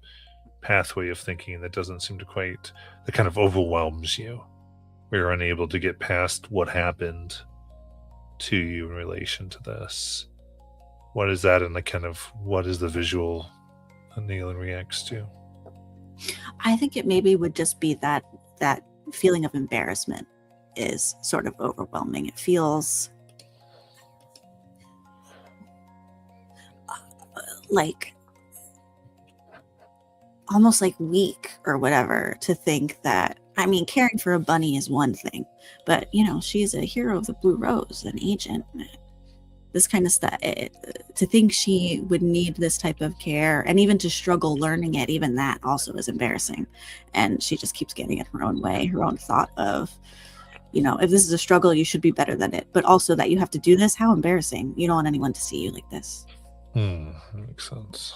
pathway of thinking that doesn't seem to quite. That kind of overwhelms you. Where you're unable to get past what happened to you in relation to this. What is that, and the kind of. What is the visual that Nealon reacts to? I think it maybe would just be that feeling of embarrassment is sort of overwhelming. It feels like almost like weak or whatever to think that, I mean, caring for a bunny is one thing, but she's a hero of the Blue Rose, an agent, this kind of stuff. To think she would need this type of care and even to struggle learning it, even that also is embarrassing. And she just keeps getting in her own way, her own thought of, if this is a struggle, you should be better than it. But also that you have to do this, how embarrassing. You don't want anyone to see you like this. That makes sense.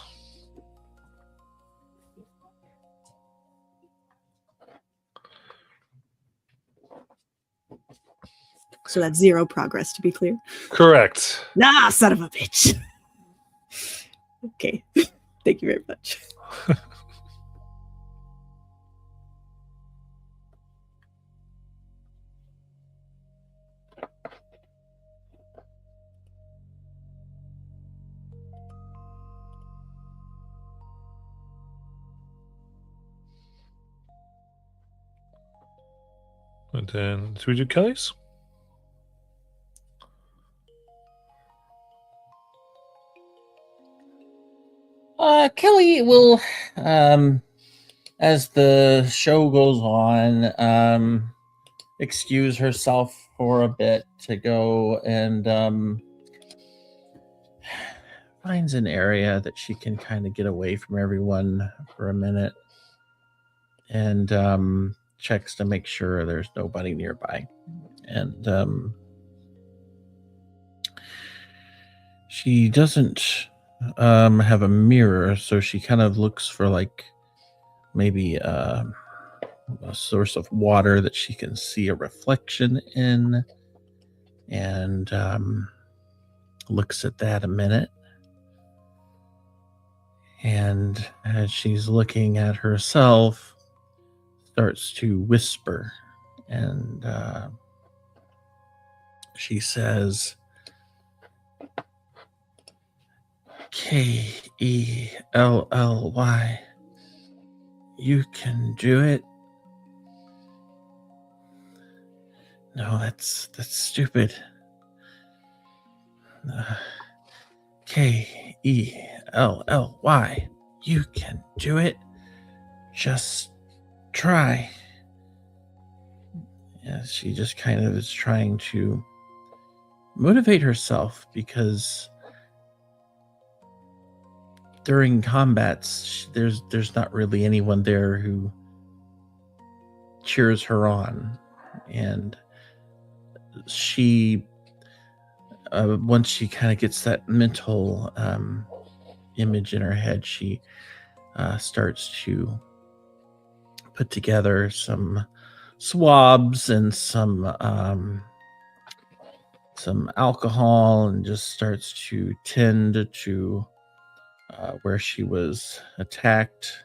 So that's 0 progress, to be clear. Correct. Nah, son of a bitch. Okay. Thank you very much. And then, should we do Kelly's? Kelly will, as the show goes on, excuse herself for a bit to go and finds an area that she can kind of get away from everyone for a minute and checks to make sure there's nobody nearby. And she doesn't have a mirror, so she kind of looks for like maybe a source of water that she can see a reflection in, and looks at that a minute. And as she's looking at herself, starts to whisper, and she says, Kelly, you can do it. No, that's stupid. Kelly, you can do it. Just try. Yeah, she just kind of is trying to motivate herself, because during combats, there's not really anyone there who cheers her on. And she, once she kind of gets that mental image in her head, she starts to put together some swabs and some alcohol, and just starts to tend to where she was attacked.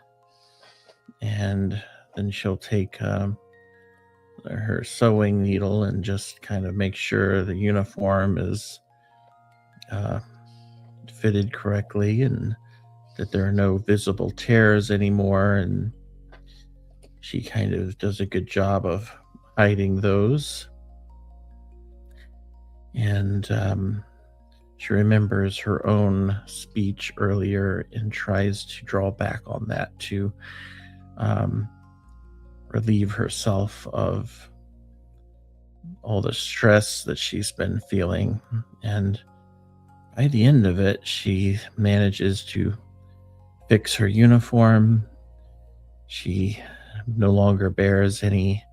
And then she'll take her sewing needle and just kind of make sure the uniform is fitted correctly and that there are no visible tears anymore. And she kind of does a good job of hiding those. And she remembers her own speech earlier and tries to draw back on that to relieve herself of all the stress that she's been feeling. And by the end of it, she manages to fix her uniform. She no longer bears any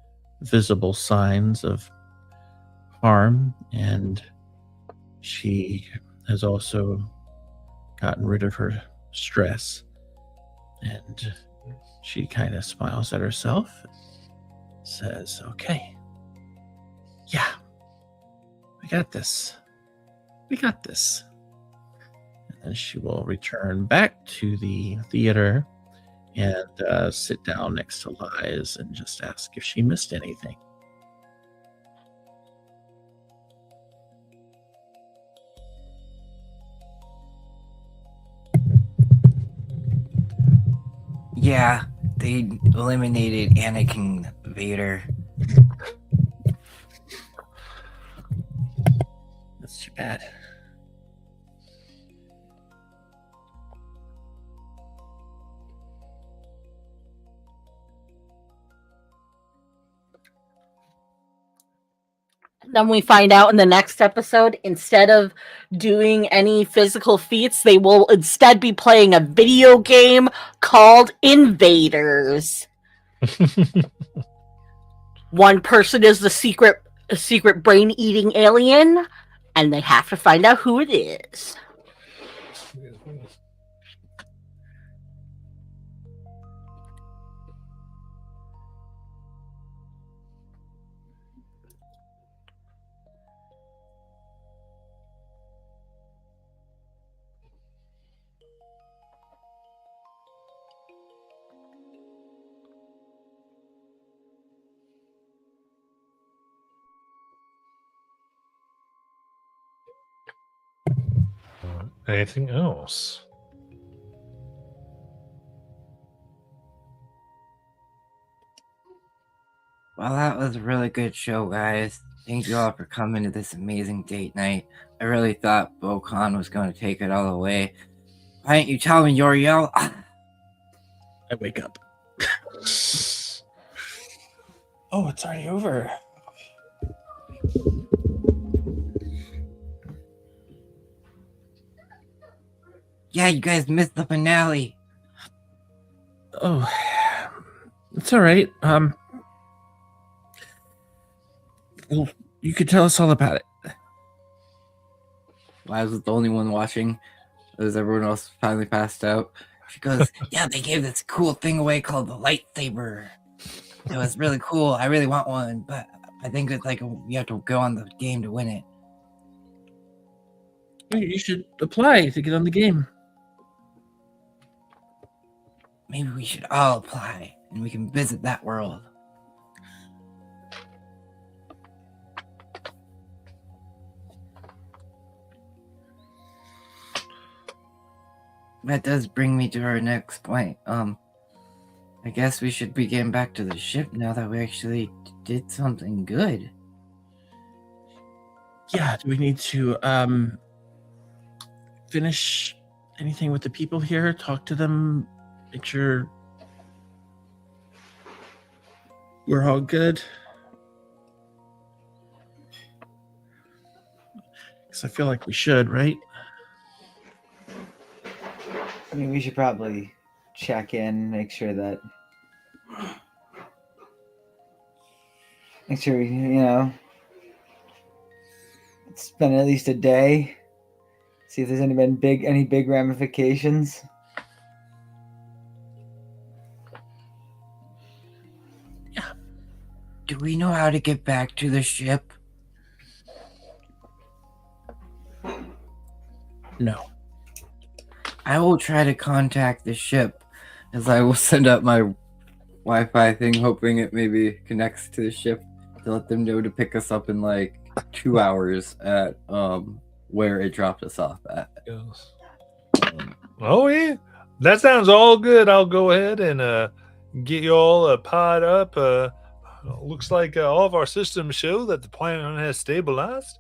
visible signs of harm, and she has also gotten rid of her stress. And she kind of smiles at herself, says, okay, yeah, we got this. We got this. And then she will return back to the theater and sit down next to Liz and just ask if she missed anything. Yeah, they eliminated Anakin Vader. That's too bad. Then we find out in the next episode, instead of doing any physical feats, they will instead be playing a video game called Invaders. One person is the secret brain-eating alien, and they have to find out who it is. Anything else? Well, that was a really good show, guys. Thank you all for coming to this amazing date night. I really thought Bo-Khan was going to take it all away. Why didn't you tell me, Yoriel? I wake up. Oh, it's already over. Yeah, you guys missed the finale. Oh, it's all right. Well, you could tell us all about it. I was the only one watching as everyone else finally passed out. She goes, yeah, they gave this cool thing away called the lightsaber. It was really cool. I really want one, but I think it's like you have to go on the game to win it. You should apply to get on the game. Maybe we should all apply and we can visit that world. That does bring me to our next point. I guess we should be getting back to the ship now that we actually did something good. Yeah, do we need to finish anything with the people here? Talk to them, make sure we're all good? Because I feel like we should, right? I mean, we should probably check in, make sure, it's been at least a day. See if there's any big ramifications. Do we know how to get back to the ship? No. I will try to contact the ship, as I will send up my Wi-Fi thing, hoping it maybe connects to the ship to let them know to pick us up in like 2 hours at where it dropped us off at. Yes. Oh yeah, that sounds all good. I'll go ahead and get you all pod up. Looks like all of our systems show that the planet has stabilized.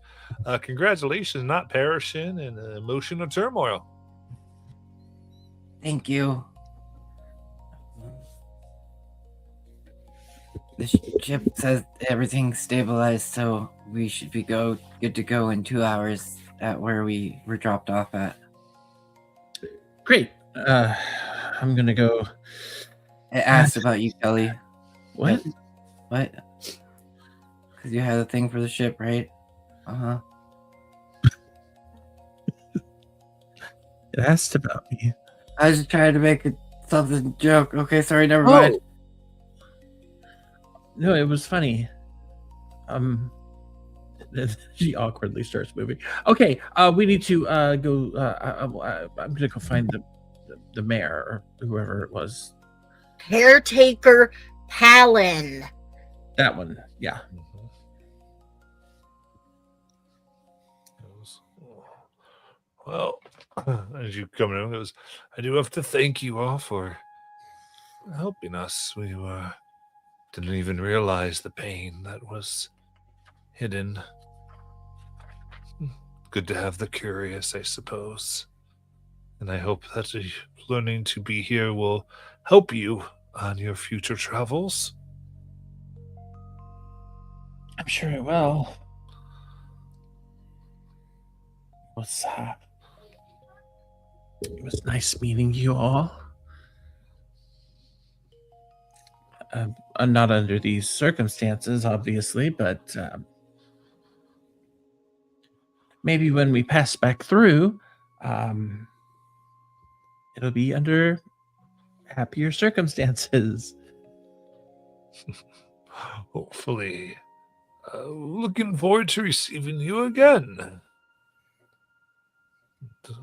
Congratulations, not perishing in emotional turmoil. Thank you. The ship says everything's stabilized, so we should be good to go in 2 hours at where we were dropped off at. Great. I'm gonna go. It asked about you, Kelly. What? What? Because you had a thing for the ship, right? Uh-huh. It asked about me. I was just trying to make something joke. Okay, sorry, never mind. No, it was funny. She awkwardly starts moving. Okay, we need to go. I'm gonna go find the mayor or whoever it was. Caretaker Palin. That one. Yeah. Well, as you come in, goes, I do have to thank you all for helping us. We didn't even realize the pain that was hidden. Good to have the curious, I suppose. And I hope that learning to be here will help you on your future travels. I'm sure it will. It was nice meeting you all. Not under these circumstances, obviously, but maybe when we pass back through, it'll be under happier circumstances. Hopefully. Looking forward to receiving you again.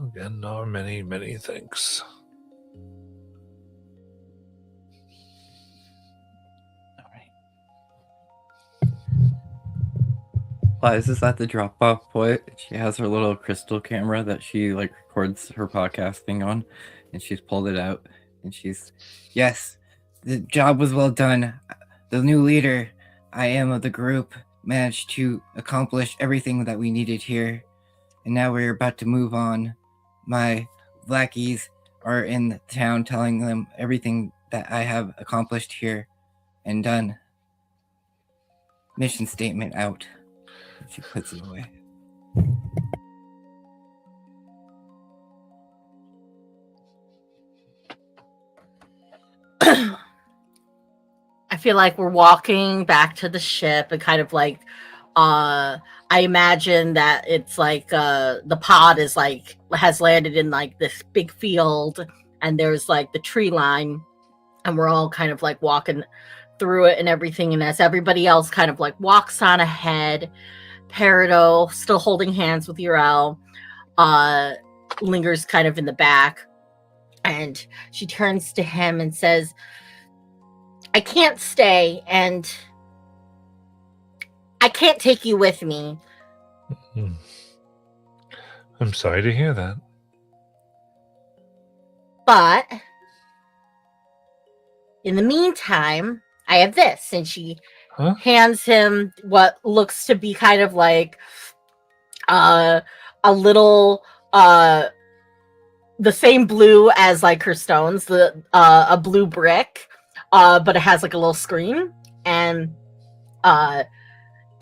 Again, our many, many thanks. All right. Liz is at the drop off point. She has her little crystal camera that she like records her podcasting on, and she's pulled it out and she's, Yes, the job was well done. The new leader, I am of the group, managed to accomplish everything that we needed here. And now we're about to move on. My lackeys are in the town telling them everything that I have accomplished here and done. Mission statement out. She puts it away. I feel like we're walking back to the ship and kind of like I imagine that it's like the pod is like has landed in like this big field and there's like the tree line and we're all kind of like walking through it and everything, and as everybody else kind of like walks on ahead, Peridot, still holding hands with Uriel, lingers kind of in the back, and she turns to him and says, I can't stay and I can't take you with me. I'm sorry to hear that. But in the meantime, I have this. And she hands him what looks to be kind of like a little the same blue as like her stones, a blue brick, but it has like a little screen, and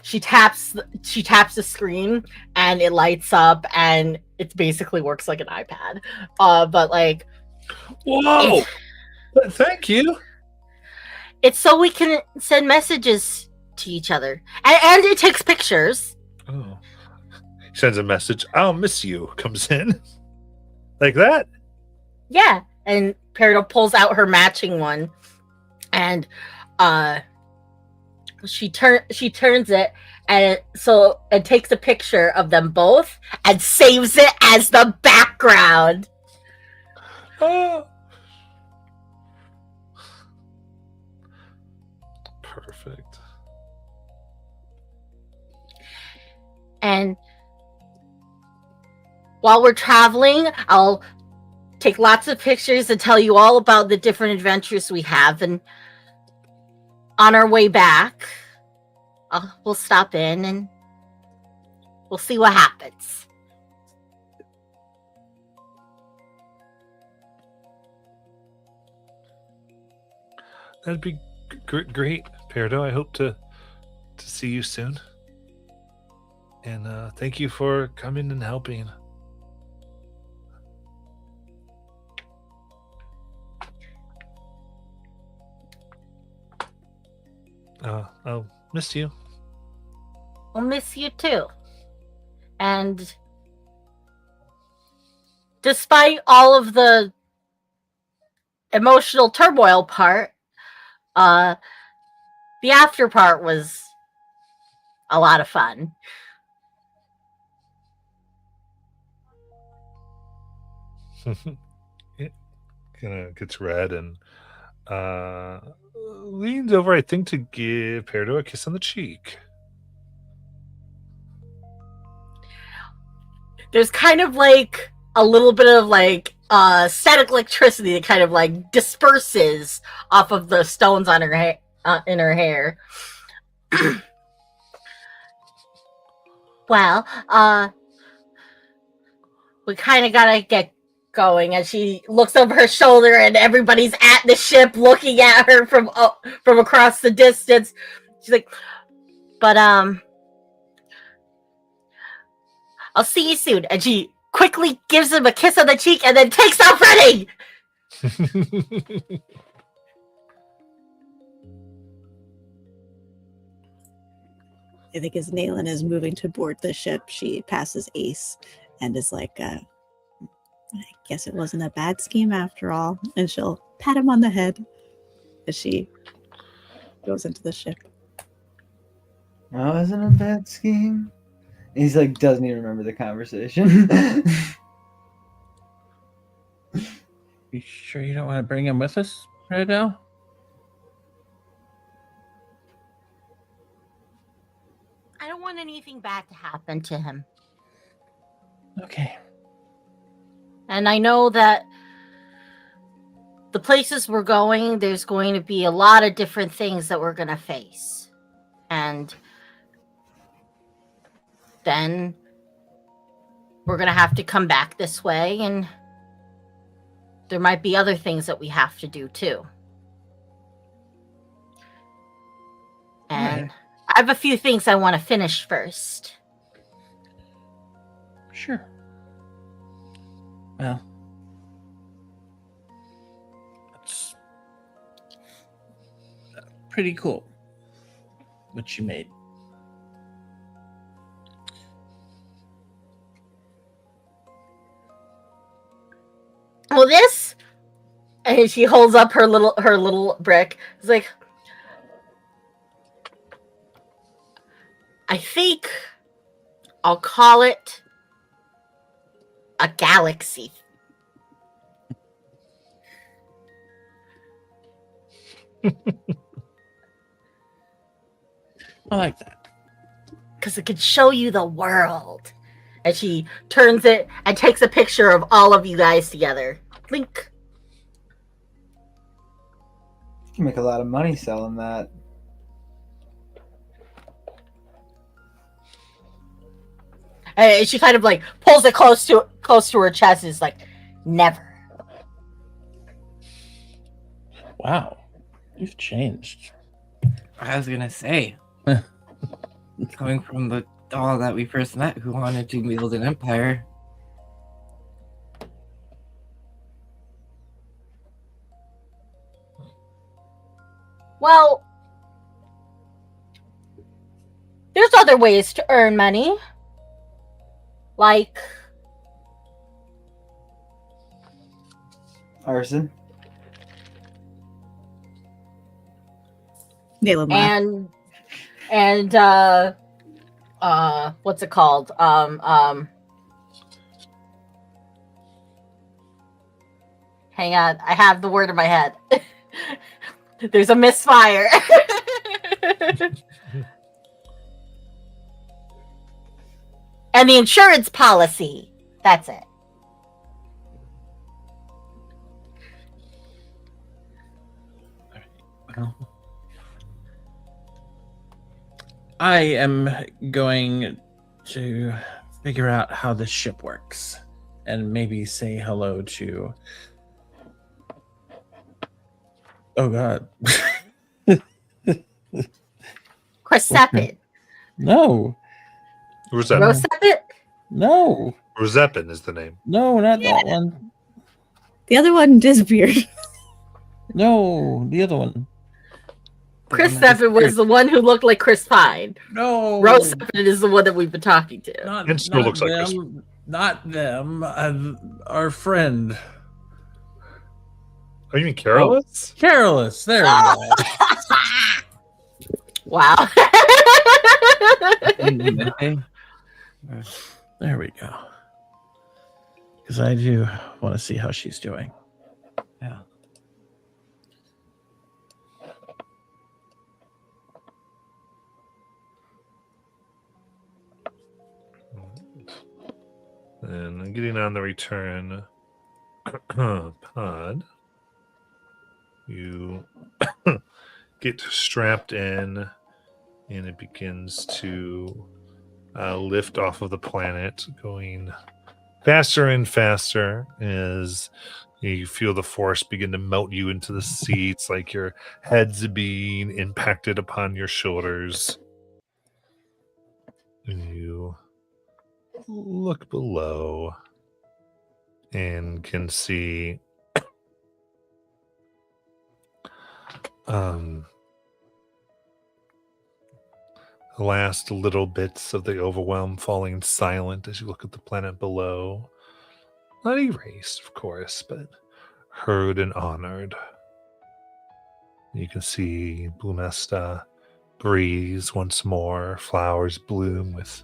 she taps the screen and it lights up and it basically works like an iPad. But like, whoa! Thank you. It's so we can send messages to each other, and it takes pictures. Oh, sends a message. I'll miss you. Comes in like that. Yeah, and Peridot pulls out her matching one, and she turns it, and it takes a picture of them both and saves it as the background. Oh. Perfect. And while we're traveling, I'll take lots of pictures and tell you all about the different adventures we have. And on our way back, we'll stop in and we'll see what happens. That'd be great, Peridot, I hope to see you soon. And thank you for coming and helping. I'll miss you. I'll miss you too. And despite all of the emotional turmoil part, the after part was a lot of fun. It kind of gets red and leans over, I think, to give Peridot a kiss on the cheek. There's kind of like a little bit of like static electricity that kind of like disperses off of the stones on her in her hair. Well, we kind of gotta get going. And she looks over her shoulder, and everybody's at the ship looking at her from across the distance. She's like, "But I'll see you soon." And she quickly gives him a kiss on the cheek, and then takes off running. I think as Nayland is moving to board the ship, she passes Ace and is like, I guess it wasn't a bad scheme after all. And she'll pat him on the head as she goes into the ship. That wasn't a bad scheme. He's like, doesn't even remember the conversation. You sure you don't want to bring him with us right now? I don't want anything bad to happen to him. Okay. And I know that the places we're going, there's going to be a lot of different things that we're going to face. And then we're going to have to come back this way, and there might be other things that we have to do too. And Right. I have a few things I want to finish first. Sure. Well, that's pretty cool what you made. Well, this, and she holds up her little brick. It's like, I think I'll call it a galaxy. I like that. Because it could show you the world. And she turns it and takes a picture of all of you guys together. Link. You can make a lot of money selling that. And she kind of like pulls it close to her chest. And is like, never. Wow. You've changed. I was gonna say, coming from the doll that we first met who wanted to build an empire. Well, there's other ways to earn money. Like Arson. Nayland laughed. and what's it called? Hang on, I have the word in my head. There's a misfire. And the insurance policy. That's it. Well, I am going to figure out how this ship works and maybe say hello to. Oh, God. Cresepit. No, Rosepin. Rosepit? no, Rosepin is the name. no, not that one. The other one disappeared. No, the other one. Cresepit was the one who looked like Chris Pine. No, Rosepit is the one that we've been talking to. Not, And still not looks like this. them. Not them. Our friend. Oh, you mean Carolus? Carolus. There we go. Wow. There we go. Because I do want to see how she's doing. Yeah. And getting on the return pod, you get strapped in, and it begins to lift off of the planet, going faster and faster as you feel the force begin to melt you into the seats, like your head's being impacted upon your shoulders. And you look below and can see the last little bits of the overwhelm falling silent as you look at the planet below. Not erased, of course, but heard and honored. You can see Blumesta breeze once more, flowers bloom with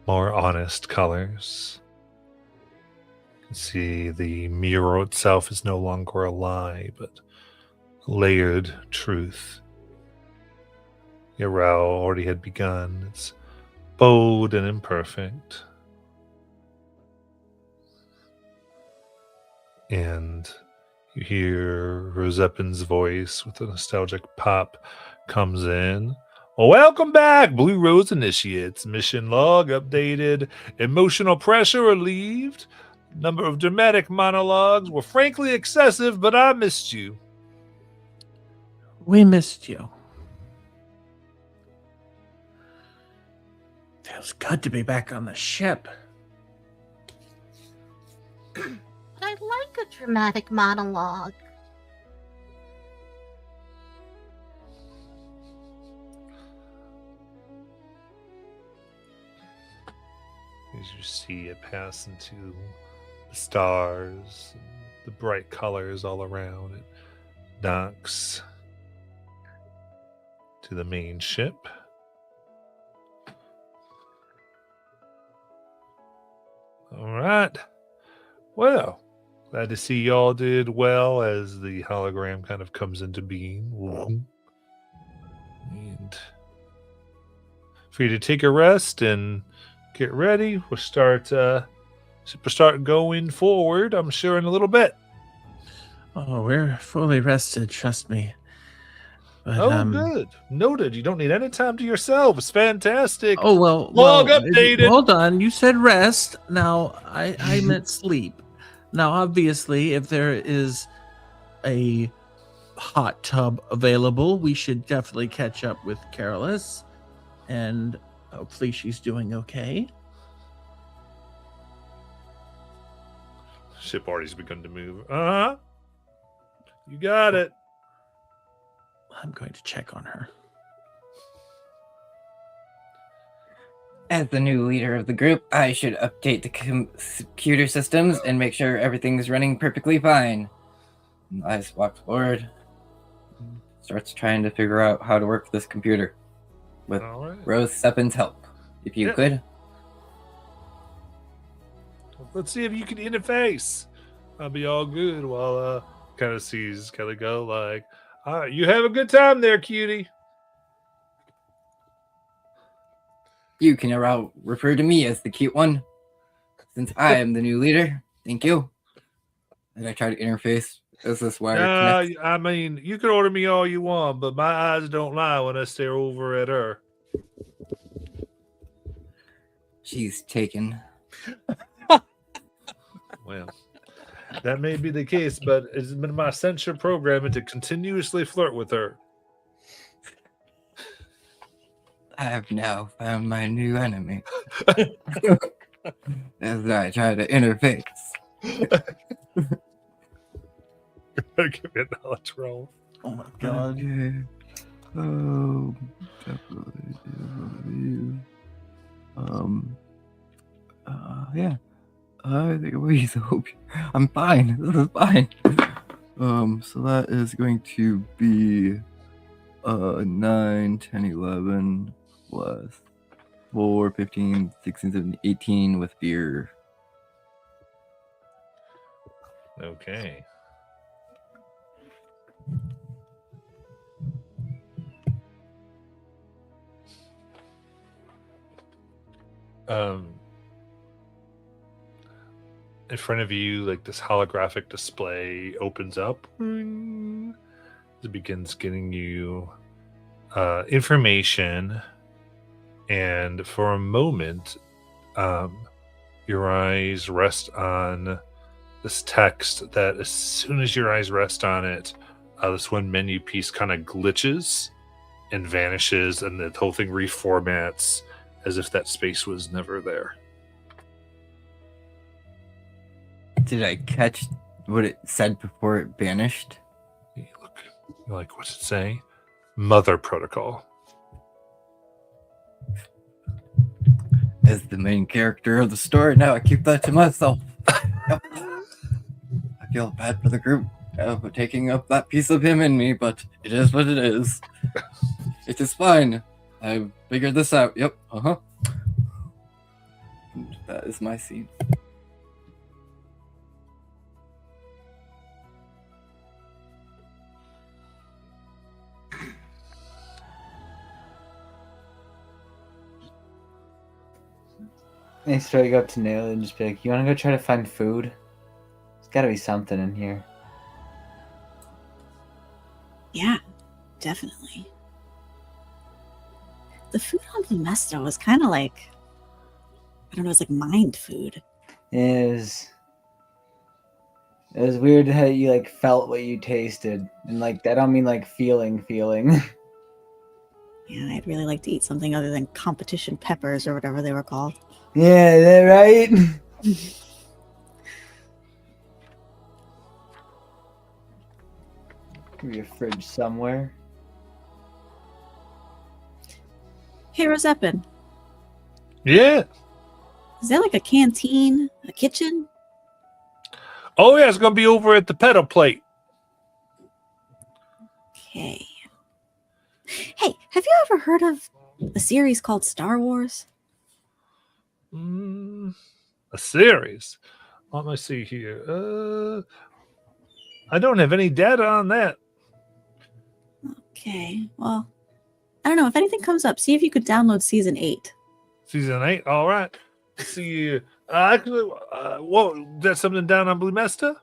more honest colors. You can see the mural itself is no longer a lie, but layered truth. Yarao already had begun. It's bold and imperfect. And you hear Rosepin's voice with a nostalgic pop comes in. Welcome back, Blue Rose Initiates. Mission log updated. Emotional pressure relieved. Number of dramatic monologues were frankly excessive, but I missed you. We missed you. Feels good to be back on the ship. But I like a dramatic monologue. As you see it pass into the stars, and the bright colors all around, it docks to the main ship. All right. Well, glad to see y'all did well as the hologram kind of comes into being. And for you to take a rest and get ready. We'll start going forward, I'm sure, in a little bit. Oh, we're fully rested, trust me. But, Good. Noted. You don't need any time to yourself. It's fantastic. Oh, well. Log updated. Hold on. You said rest. Now, I meant sleep. Now, obviously, if there is a hot tub available, we should definitely catch up with Carolus. And hopefully she's doing okay. Ship already's begun to move. Uh-huh. You got it. I'm going to check on her. As the new leader of the group, I should update the computer systems and make sure everything's running perfectly fine. Elias walks forward, starts trying to figure out how to work this computer with All right. Rosepin's help, if you Yeah. could. Let's see if you can interface. I'll be all good while kind of sees Kelly go like, all right, you have a good time there, cutie. You can refer to me as the cute one, since I am the new leader. Thank you. And I try to interface. Is this wire connects? I mean, you can order me all you want, but my eyes don't lie when I stare over at her. She's taken. Well, that may be the case, but it's been my censure programming to continuously flirt with her. I have now found my new enemy. As I try to interface. Give me a knowledge roll. Oh my god. Okay. Oh, definitely. Yeah. I think I'm fine. This is fine. So that is going to be 9, 10, 11 plus 4, 15, 16, 17, 18 with fear. Okay. In front of you, like this holographic display opens up. It begins getting you information, and for a moment, your eyes rest on this text. That as soon as your eyes rest on it, this one menu piece kind of glitches and vanishes, and the whole thing reformats as if that space was never there. Did I catch what it said before it vanished? You look, you're like, what's it say? Mother Protocol. As the main character of the story, now I keep that to myself. Yep. I feel bad for the group for taking up that piece of him in me, but it is what it is. It is fine. I figured this out. Yep. And that is my scene. I straight go up to Nail and just be like, "You want to go try to find food? There's got to be something in here." Yeah, definitely. The food on Vimesta was kind of like, I don't know, it's like mind food. It was weird how you like felt what you tasted, and like I don't mean like feeling. Yeah, I'd really like to eat something other than competition peppers or whatever they were called. Yeah, is that right? Maybe a fridge somewhere. Hey, Rosepin, Yeah. is there like a canteen, a kitchen? Oh yeah, it's gonna be over at the pedal plate. Okay. Hey, have you ever heard of a series called Star Wars? A series. Let me see here. I don't have any data on that. Okay, well, I don't know. If anything comes up, see if you could download season 8. Season 8. All right. Let's see. Actually, whoa, that's something down on Blue Mesta?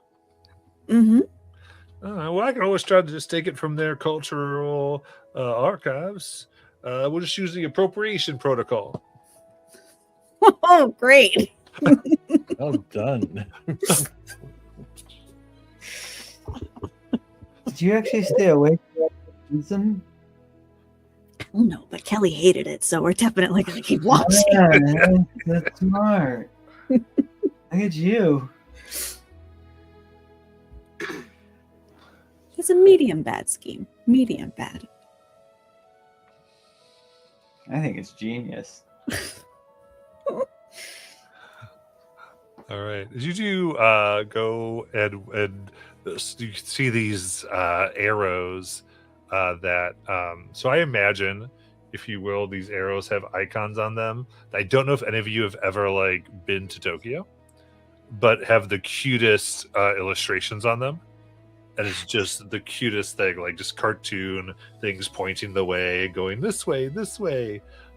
Mm-hmm. Well, I can always try to just take it from their cultural archives. We'll just use the appropriation protocol. Oh, great. Well done. Did you actually stay awake for that season? Oh, no, but Kelly hated it, so we're definitely going to keep watching. Yeah, man, that's smart. Look at you. It's a medium bad scheme. Medium bad. I think it's genius. All right. As you two go and you see these arrows that so I imagine, if you will, these arrows have icons on them. I don't know if any of you have ever like been to Tokyo, but have the cutest illustrations on them. And it's just the cutest thing, like just cartoon things pointing the way, going this way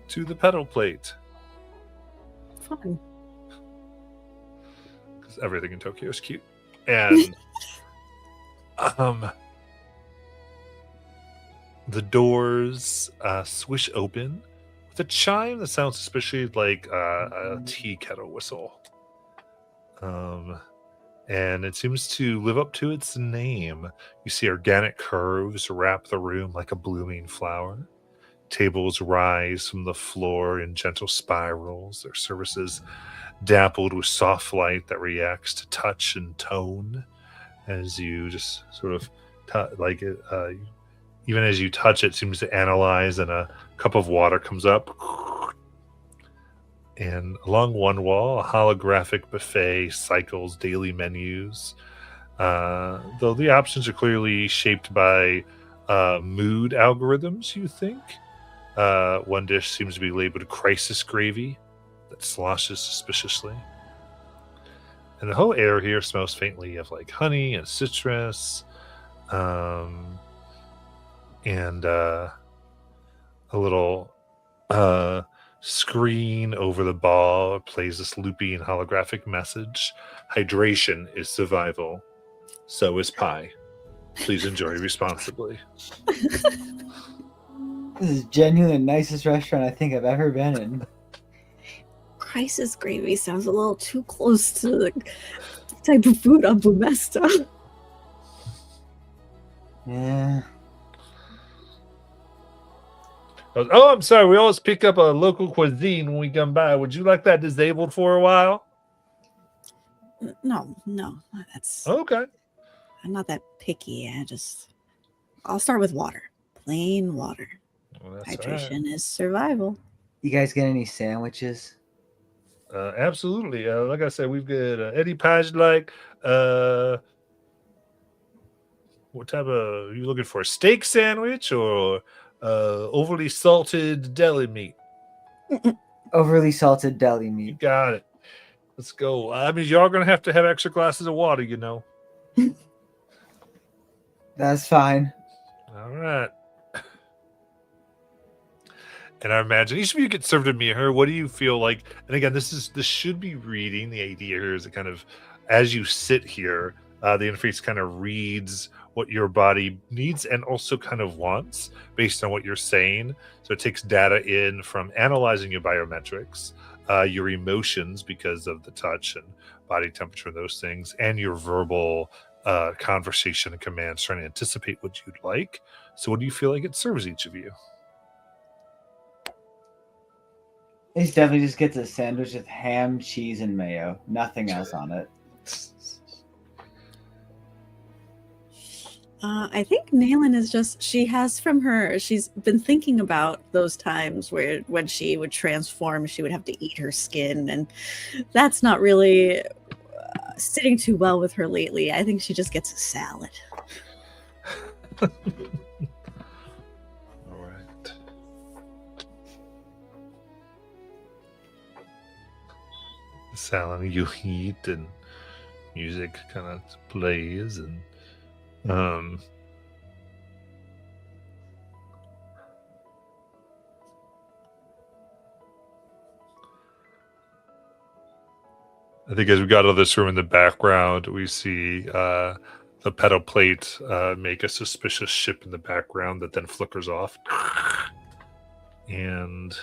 to the pedal plate. Fun. Because everything in Tokyo is cute. And the doors swish open with a chime that sounds suspiciously like a tea kettle whistle. And it seems to live up to its name. You see organic curves wrap the room like a blooming flower. tables rise from the floor in gentle spirals, their surfaces dappled with soft light that reacts to touch and tone as you just sort of even as you touch it, seems to analyze, and a cup of water comes up. And along one wall, a holographic buffet cycles daily menus. Though the options are clearly shaped by mood algorithms, you think. One dish seems to be labeled crisis gravy that sloshes suspiciously. And the whole air here smells faintly of like honey and citrus. And a little screen over the bar plays this loopy and holographic message. Hydration is survival. So is pie. Please enjoy responsibly. This is genuinely the nicest restaurant I think I've ever been in. Crisis gravy sounds a little too close to the type of food on Bumesta. Yeah. Oh, I'm sorry. We always pick up a local cuisine when we come by. Would you like that disabled for a while? No, that's Okay. I'm not that picky. I'll start with water, plain water. Well, that's Hydration is survival. You guys get any sandwiches? Absolutely. Like I said, we've got Eddie Page. Like, what type of? Are you looking for a steak sandwich or overly salted deli meat? Overly salted deli You meat. got it. Let's go. I mean, you are going to have extra glasses of water, you know. That's fine. All right. And I imagine each of you get served a mirror. What do you feel like? And again, this should be reading. The idea here is it kind of, as you sit here, the interface kind of reads what your body needs and also kind of wants based on what you're saying. So it takes data in from analyzing your biometrics, your emotions because of the touch and body temperature and those things, and your verbal conversation and commands, trying to anticipate what you'd like. So what do you feel like it serves each of you? He definitely just gets a sandwich with ham, cheese, and mayo. Nothing else on it. I think Nayland is she's been thinking about those times where when she would transform, she would have to eat her skin, and that's not really sitting too well with her lately. I think she just gets a salad. All right. Salad you eat and music kind of plays and I think as we got out of this room in the background, we see the pedal plate make a suspicious ship in the background that then flickers off. And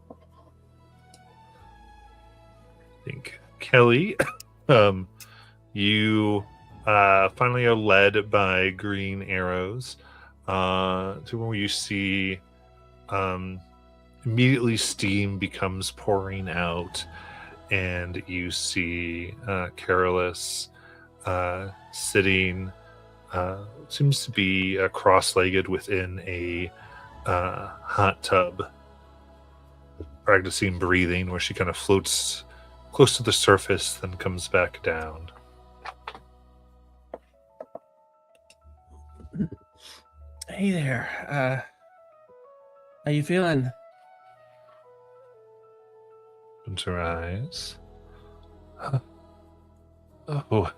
I think Kelly, you finally are led by green arrows to where you see immediately steam becomes pouring out, and you see Carolus sitting, seems to be cross-legged within a hot tub, practicing breathing, where she kind of floats close to the surface, then comes back down. Hey there. How you feeling? Opens her eyes. Huh. Oh.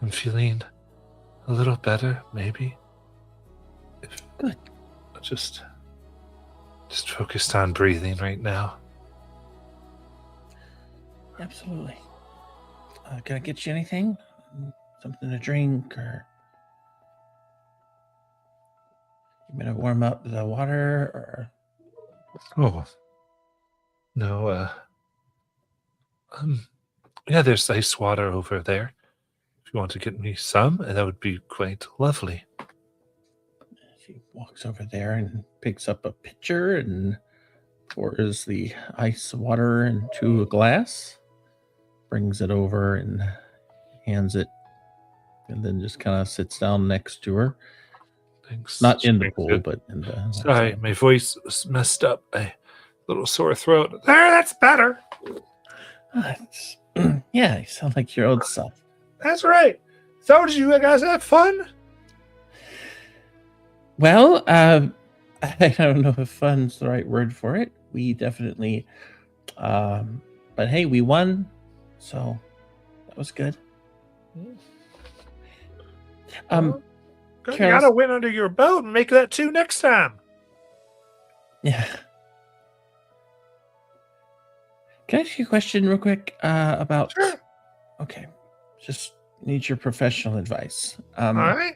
I'm feeling a little better, maybe. Good. Just focused on breathing right now. Absolutely. Can I get you anything? Something to drink, or you gonna warm up the water, or? Oh. No, yeah, there's ice water over there. If you want to get me some, that would be quite lovely. He walks over there and picks up a pitcher and pours the ice water into a glass, brings it over and hands it, and then just kind of sits down next to her. Thanks. Not in the Thanks, pool, good. but in the. Sorry, my voice was messed up. A little sore throat. There, that's better. Yeah, you sound like your old self. That's right. So did you guys have fun? Well, I don't know if fun's the right word for it. We definitely, but hey, we won, so that was good. Good. You Careless- gotta win under your belt and make that 2 next time. Yeah. Can I ask you a question real quick about? Sure. Okay, just need your professional advice. All right.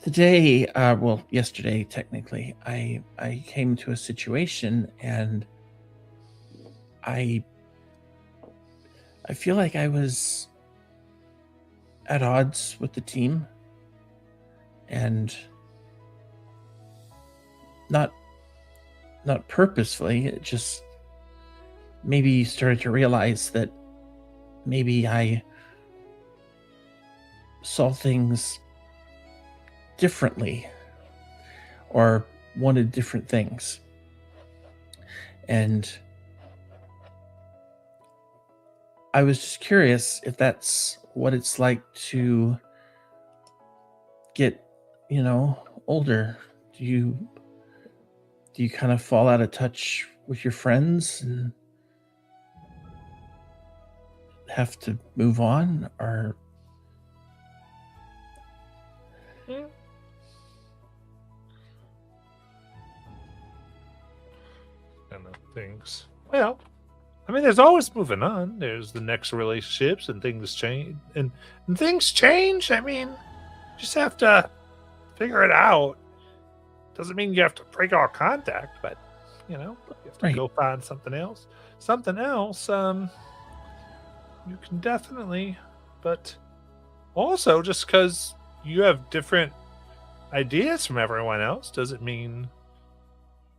Today, well, yesterday, technically, I came to a situation and I feel like I was at odds with the team and not purposefully, it just maybe started to realize that maybe I saw things differently or wanted different things. And I was just curious if that's what it's like to get, older. Do you kind of fall out of touch with your friends and have to move on, or Kind of things. Well, I mean, there's always moving on. There's the next relationships and things change. And things change. I mean, just have to figure it out. Doesn't mean you have to break all contact, but, you have to Right. go find something else. Something else, you can definitely, but also just because you have different ideas from everyone else doesn't mean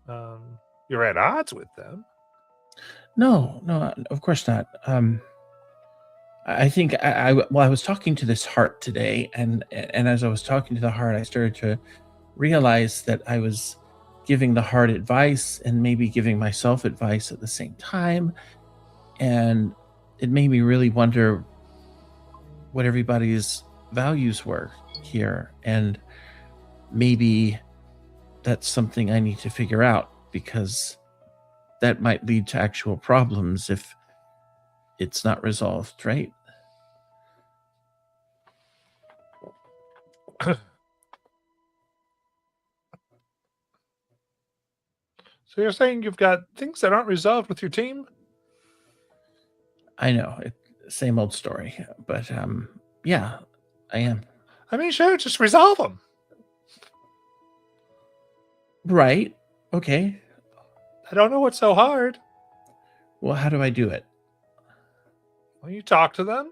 you're at odds with them. no, of course not. I think I was talking to this heart today, and as I was talking to the heart, I started to realize that I was giving the heart advice and maybe giving myself advice at the same time, and it made me really wonder what everybody's values were here, and maybe that's something I need to figure out, because that might lead to actual problems if it's not resolved, right? So you're saying you've got things that aren't resolved with your team? I know, same old story, but yeah, I am. I mean, sure, just resolve them. Right. Okay. I don't know what's so hard. Well, how do I do it? Well, you talk to them.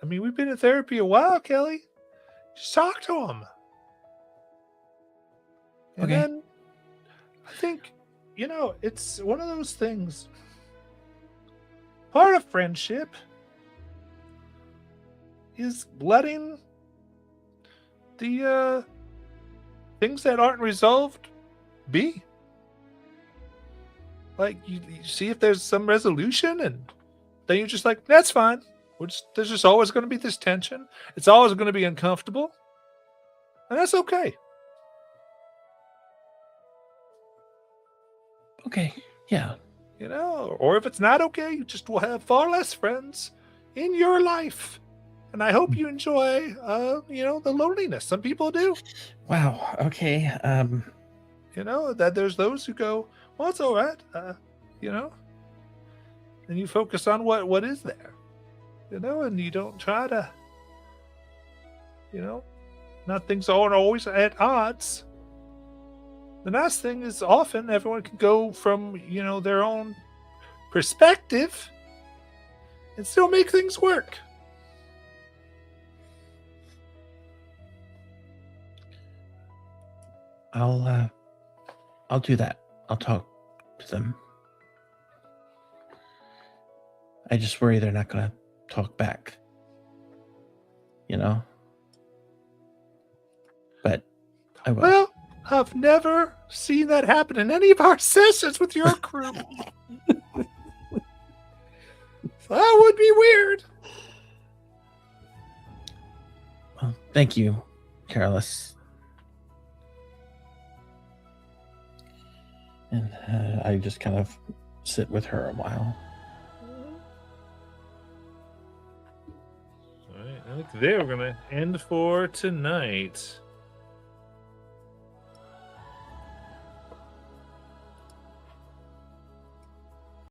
I mean, we've been in therapy a while, Kelly. Just talk to them. And Okay. then I think, it's one of those things. Part of friendship is letting the things that aren't resolved be. Like you see if there's some resolution, and then you're just like, that's fine. There's just always going to be this tension. It's always going to be uncomfortable, and that's okay. Okay. Yeah. Or if it's not okay, you just will have far less friends in your life. And I hope you enjoy, the loneliness. Some people do. Wow. Okay. That there's those who go, well, it's all right. And you focus on what is there, and you don't try to, not things aren't always at odds. The nice thing is often everyone can go from, their own perspective and still make things work. I'll do that. I'll talk to them. I just worry they're not gonna talk back. You know? But I will. Well, I've never seen that happen in any of our sessions with your crew. That would be weird. Well, thank you, Careless. And I just kind of sit with her a while. All right, I think there we're gonna end for tonight.